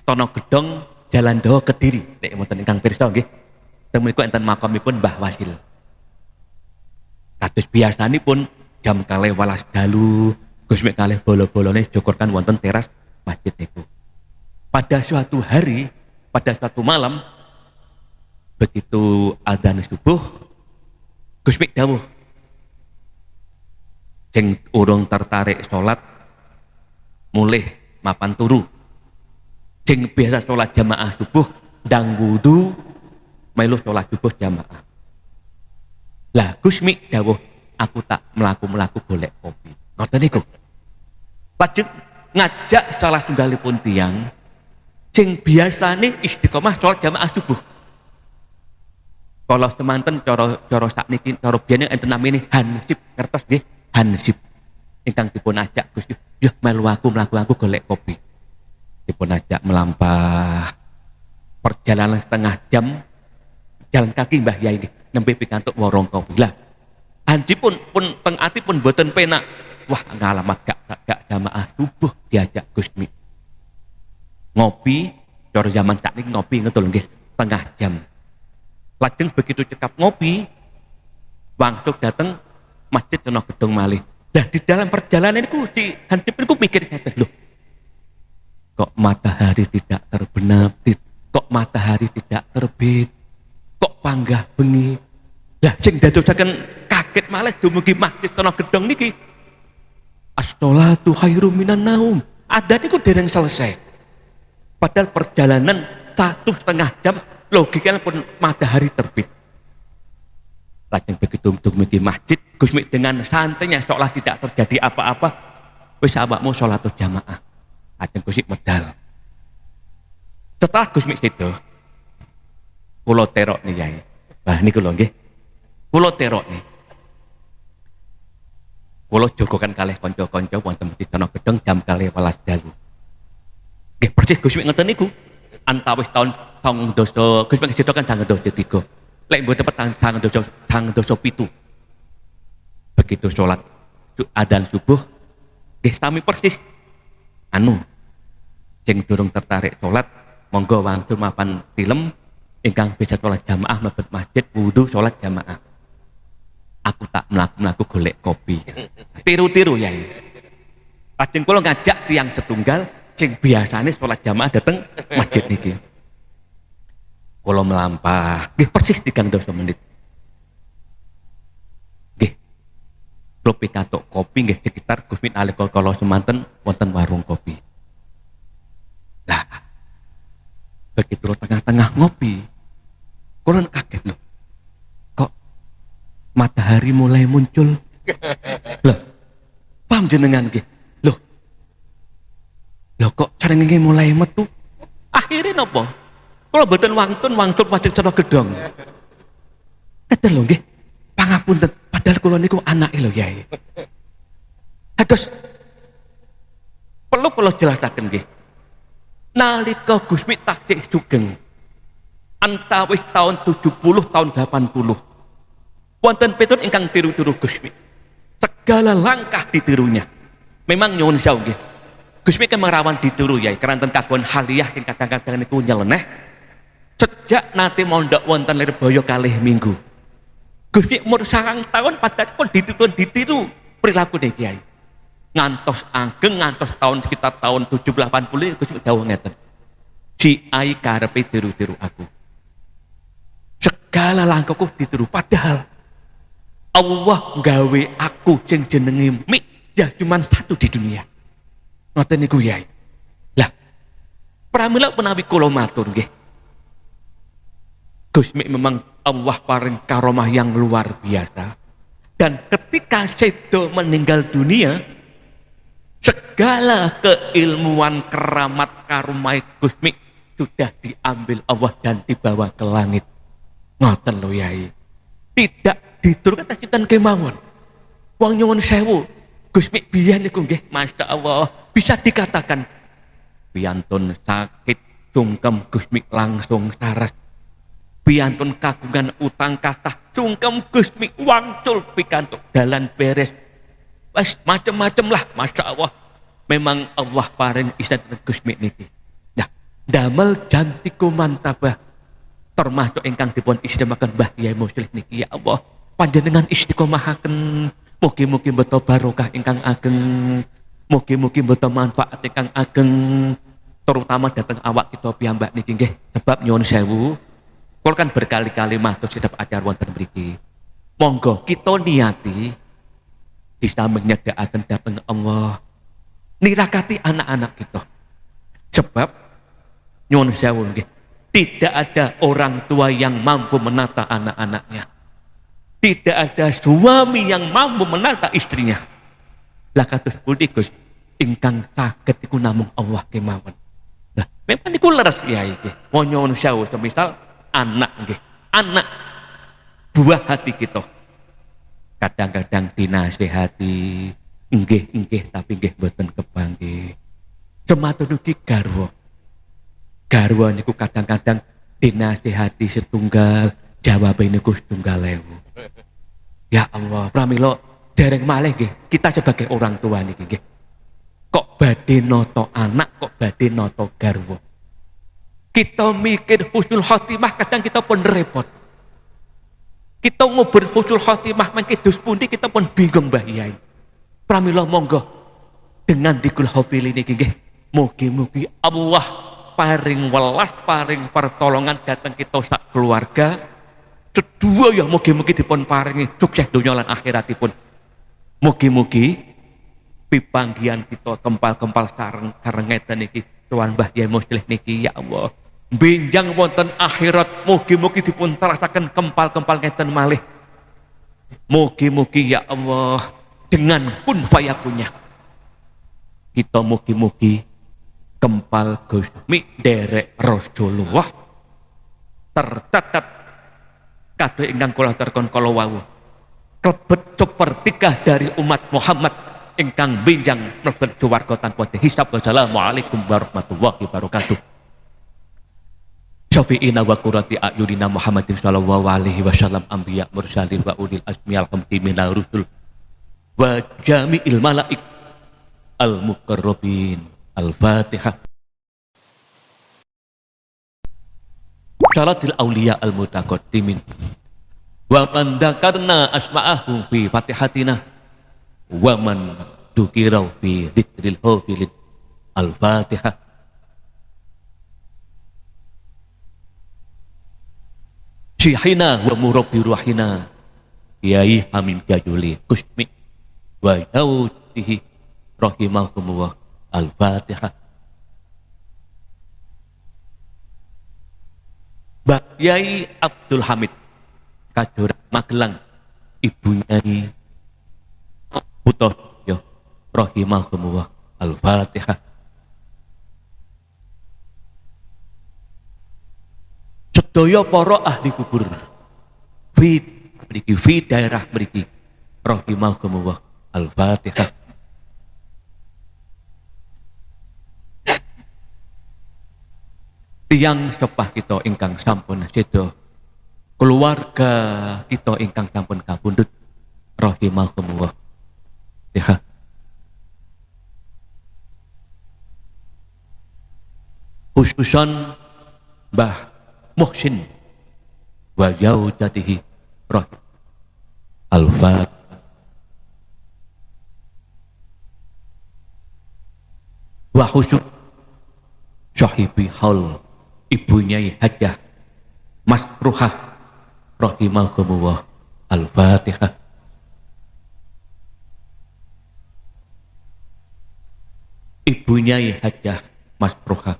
Tono Gedong Jalan Dawa Kediri. Nek wonten ingkang pirsa nggih, teng mriku enten makamipun Mbah Wasil. Kados biasanipun jam 12 dalu Gusmi kalih bolo-bolone jokorkan wonten teras masjid niku. Pada suatu hari, pada suatu malam, begitu adzan subuh, Gusmi dawuh, sing urung tertarik sholat, mulih mapan turu. Sing biasa sholat jamaah subuh, ndang wudu, melu sholat subuh jamaah. Lah Gusmi dawuh, aku tak melaku golek kopi. Ngoten niku. Lajeng ngajak salah tunggalipun tiyang sing biasane istiqomah sholat jamaah subuh. Kalau semanten cara sakniki cara biyen enten namine hansip, ngertos nggih? Hansip. Ingkang dipun ajak Gusti, "Yo melu aku mlaku golek kopi." Dipun ajak melampah perjalanan setengah jam jalan kaki Mbah Yai nggih nembe pikantuk warung kopi. Lah Hansip pun teng ati pun boten penak. Wah, ngalamat gak jamaah subuh diajak Gusmi. Ngopi, cara zaman sakniki ngopi ngetul nggih setengah jam. Lajeng begitu cekap ngopi, langsung dateng masjid Tono Gedong malih. Nah di dalam perjalanan itu si Hansip itu mikir ngeten, loh, kok matahari tidak terbenam, kok matahari tidak terbit, kok panggah bengi. Lah sing dadosaken kaget malah dumugi masjid Tono Gedong niki. As-sholatu khairum minan naum. Adat niku dereng selesai. Padahal perjalanan 1,5 jam logikanya pun matahari terbit. Lajeng begitu dumugi masjid, Gusmi dengan santainya seolah tidak terjadi apa-apa. Wis awakmu sholat jamaah. Lajeng Gusmi medal. Setelah Gusmi itu, kula terok nih Yai. Wah niku lho nggih. Kula terok nih. Kula jogokan kalih kanca-kanca wonten Masjid Tono Gedong jam 12 dalu. Nggih persis Gusmi ngeten niku. Antawis tahun doso Gusmi sedo kan sangang doso 3. Lek mboten petang sangang doso 7. Begitu sholat adzan subuh nggih sami persis. Sing durung tertarik sholat monggo wangsul mapan tilem, ingkang bisa sholat jamaah mlebet masjid wudu sholat jamaah. Aku tak mlaku golek kopi. Tiru-tiru Yai. Lajeng kula ngajak tiyang setunggal sing biasane sholat jamaah dateng masjid niki. Kula melampah, nggih persis 3 menit. Nggih. Kula pitatuk kopi nggih sekitar Gusmi nalika kala semanten wonten warung kopi. Lah Begitu lo tengah-tengah ngopi, kulon kaget loh. Kok matahari mulai muncul? Loh, paham jenengan nggih? Loh kok carane mulai metu? Akhirnya napa? Kalau mboten wangtun wajib cara gedong. Ngeten lho nggih. Pangapunten, padahal kula niku anake lho Yai. Terus perlu kula jelasaken nggih. Nalika Gusmi taksih sugeng antawis tahun 70 tahun 80. Wonten pitun ingkang tiru-tiru Gusmi. Segala langkah ditirunya. Memang nyuwun sewu nggih. Gusmi kemerawan ditiru Yai, keranten kagungan haliyah sing kadang-kadang niku nyeleneh. Sejak nanti mondok wonten Lirboyo kalih minggu. Gusmi umur 9 tahun padahal pun ditiru perilaku nih Kiai. Ngantos ageng ngantos tahun sekitar tahun 70-80 Gusmi dawuh ngeten. Si ai karepe tiru-tiru aku. Segala langkahku ditiru padahal Allah nggawe aku sing jenenge mik ya cuman satu di dunia. Ngoten niku Yai. Lah, pramila menawi kula matur nggih. Gusmi memang Allah paring karomah yang luar biasa. Dan ketika sedo meninggal dunia, segala keilmuan keramat karomah Gusmi sudah diambil Allah dan dibawa ke langit. Ngoten lho Yai. Tidak diturunkan tacitan kemawon. Wong nyuwun sewu. Gusmi biyen niku nggih, Masya Allah, bisa dikatakan piantun sakit sungkem Gusmi langsung saras. Piantun kagungan utang kathah sungkem Gusmi wangsul pikantuk dalan beres. Wes macem-macem lah, Masya Allah. Memang Allah paring isan Gusmi niki. Nah, damel jantiku mantabah termasuk ingkang dipun istimaken Mbah Yai Muslih niki. Ya Allah, panjenengan istiqomahaken. Mugi-mugi beto barokah ingkang ageng, mugi-mugi beto manfaat ingkang ageng, terutama datang awak kita piyambak niki nggih. Sebab nyuwun sewu, kula kan berkali-kali matur sedap acara wonten mriki. Monggo kita niati disambung nyedhakaken dhateng Allah, nirakati anak-anak kita. Sebab nyuwun sewu nggih, tidak ada orang tua yang mampu menata anak-anaknya. Tidak ada suami yang mampu menata istrinya. Lah kados pundi Gus, ingkang saged iku namung Allah kemawon. Nah, memang niku leres ya iki. Nyuwun sewu, semisal anak nggih. Anak buah hati kita. Kadang-kadang dinasehati, nggih tapi nggih mboten kepanggih. Sematun ugi garwa. Garwa niku kadang-kadang dinasehati setunggal, jawabe niku setunggal ewu. Ya Allah, pramila dereng malih nggih, kita sebagai orang tua niki nggih. Kok badhe noto anak, kok badhe noto garwa. Kita mikir husnul khotimah kadang kita pun repot. Kita ngubur husnul khotimah mengke dus pundi kita pun bingung Mbah Yai. Pramila monggo dengan dikul hafili niki nggih. Mugi-mugi Allah paring welas, paring pertolongan datang kita sak keluarga. Kedua ya mugi-mugi dipun paringi sukses dunia lan akhiratipun. Mugi-mugi pipanggihan kita kempal-kempal sareng ngeten iki tuan Mbah Yai Muslih niki ya Allah. Benjang wonten akhirat mugi-mugi dipun terasaken kempal-kempal ngeten malih. Mugi-mugi ya Allah dengan kun fayakunnya. Kita mugi-mugi kempal Gusmi derek Rasulullah tercatat kado ingkang kula terkon kala wau klebet sepertiga dari umat Muhammad ingkang benjang mlebet swarga tanpa dihisab. Wassalamualaikum warahmatullahi wabarakatuh. Syafi'ina wa qurrati a'yunina Muhammadin sallallahu alaihi wasallam anbiya mursalin wa ulil azmi alhamdulillah rusul wa jami'il malaik al-muqarrabin. Al-Fatihah. Salatil awliya al-mutaqaddimin wa man dzakarna asma'ahu fi fatihatina wa man dzukira fi dzikril hafilin. Al-Fatihah. Syihina wa murabbi ruhina Kiai Hamim Jajuli Gusmi wa yautihi rahimahumullah. Al-Fatihah. Mbah Yai Abdul Hamid Kadora Magelang, Ibu Nyai Putoyo rahimahumullah. Al-Fatihah. Sedaya para ahli kubur fi daerah mriki rahimahumullah. Al-Fatihah. Tiang sepah kita ingkang sampun sedo, keluarga kita ingkang sampun kapundhut rahimahumullah. Ya. Khususan Mbah Muhsin wa yaudatihi rahim. Al-Fatihah. Wa khusus sahibi haul Ibu Nyai Hajah Masruhah rahimahumullah. Al-Fatihah. Ibu Nyai Hajah Masruhah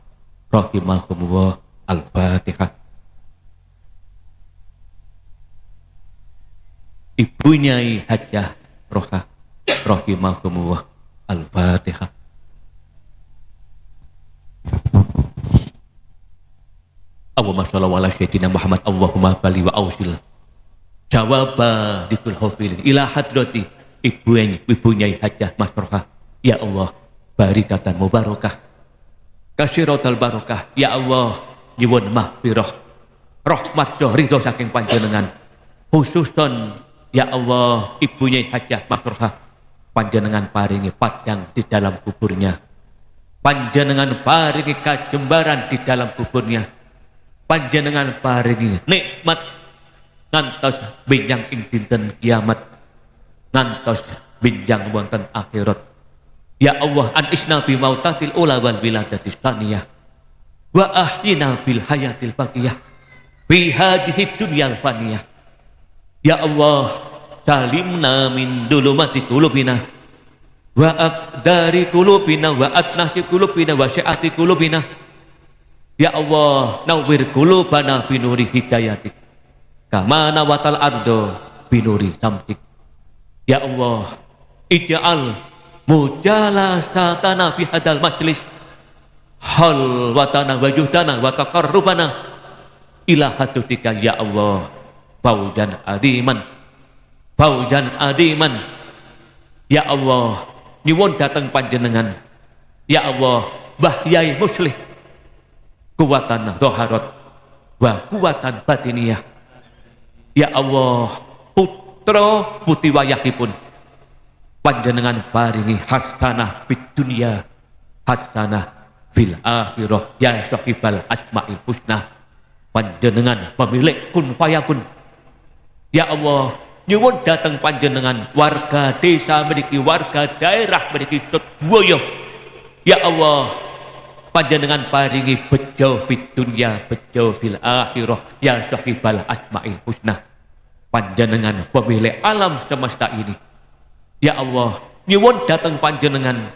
rahimahumullah. Al-Fatihah. Ibu Nyai Hajah Rohah rahimahumullah. Al-Fatihah. Allahumma shalli ala sayyidina Muhammad. Allahumma bali wa ausil jawaba dikul hafilin ila hadrati Ibu Nyai Hajah Masrohah. Ya Allah, barikatan mubarakah kasiratal barakah. Ya Allah, nyuwun mahfirah rahmat ridho saking panjenengan, khususon ya Allah Ibu Nyai Hajah Masrohah, panjenengan paringi padang di dalam kuburnya, panjenengan paringi kajembaran di dalam kuburnya, panjenengan paringi nikmat ngantos benjang ing dinten kiamat, ngantos benjang wonten akhirat. Ya Allah, anisna bi mautatil ula wal wiladatis tsaniyah wa ahyina bil hayatil baqiyah fi hadhihi dunyal faniyah. Ya Allah, salimna min dulumati qulubina wa aqdari qulubina wa atnasi qulubina wa syi'ati qulubina. Ya Allah, nawwir qulubana binuri hidayatik kama nawatal ardo binuri samtik. Ya Allah, ij'al mujalasatana fi hadal majlis halwatana wa juhdana wa taqarrubana ila hadutika. Ya Allah, faujan adiman, faujan adiman. Ya Allah, nyuwun dateng panjenengan. Ya Allah, Mbah Yai Muslih kuwatan doharat wa kuwatan batiniyah. Ya Allah, putra putri wayahipun panjenengan paringi hasanah fid dunya hasanah fil akhirah. Ya sahibal asmaul husna, panjenengan pemilik kun fayakun. Ya Allah, nyuwun dateng panjenengan warga desa mriki, warga daerah mriki sedaya. Ya Allah, panjenengan paringi bejo fid dunya bejo fil akhirah. Ya sahibal asmaul husna, panjenengan pemilik alam semesta ini. Ya Allah, nyuwun dateng panjenengan.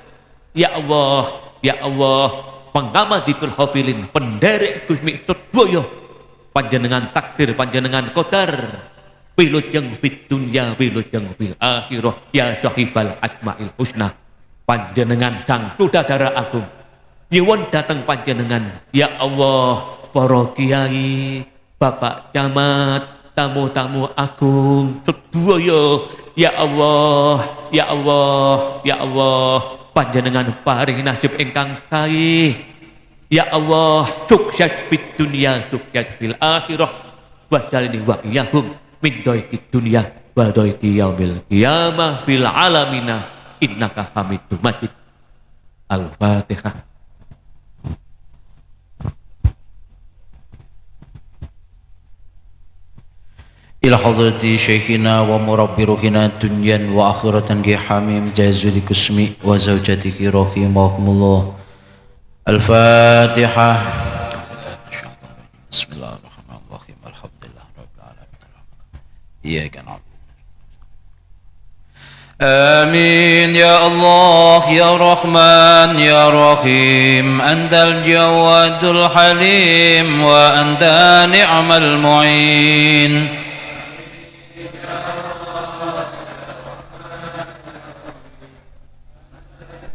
Ya Allah, ya Allah, pengamadikul hafilin, penderek Gusmi sedaya, panjenengan takdir, panjenengan qadar, wilujeng fid dunya wilujeng fil akhirah. Ya sahibal asmaul husna, panjenengan sang sutradara agung, nyuwun dateng panjenengan. Ya Allah, para kiai, bapak camat, tamu-tamu agung sedaya. Ya Allah, ya Allah, ya Allah, panjenengan paring nasib ingkang sae. Ya Allah, sukses fid dunya sukses fil akhirah, wasalini wa iyahum min dhaiki dunya wa dhaiki yaumil qiyamah fil alamina innaka hamidum majid. Al-Fatihah. ila hadrati syekhina wa murabbi ruhina dunyan wa akhiratan ki hamim jazuli kusmi wa zawjatihi rahimahumullah. Al-Fatihah. Bismillahirrahmanirrahim. Alhamdulillah rabbil alamin. Iyyaka na'budu. آمين يا الله يا رحمن يا رحيم أنت الجواد الحليم وأنت نعم المعين.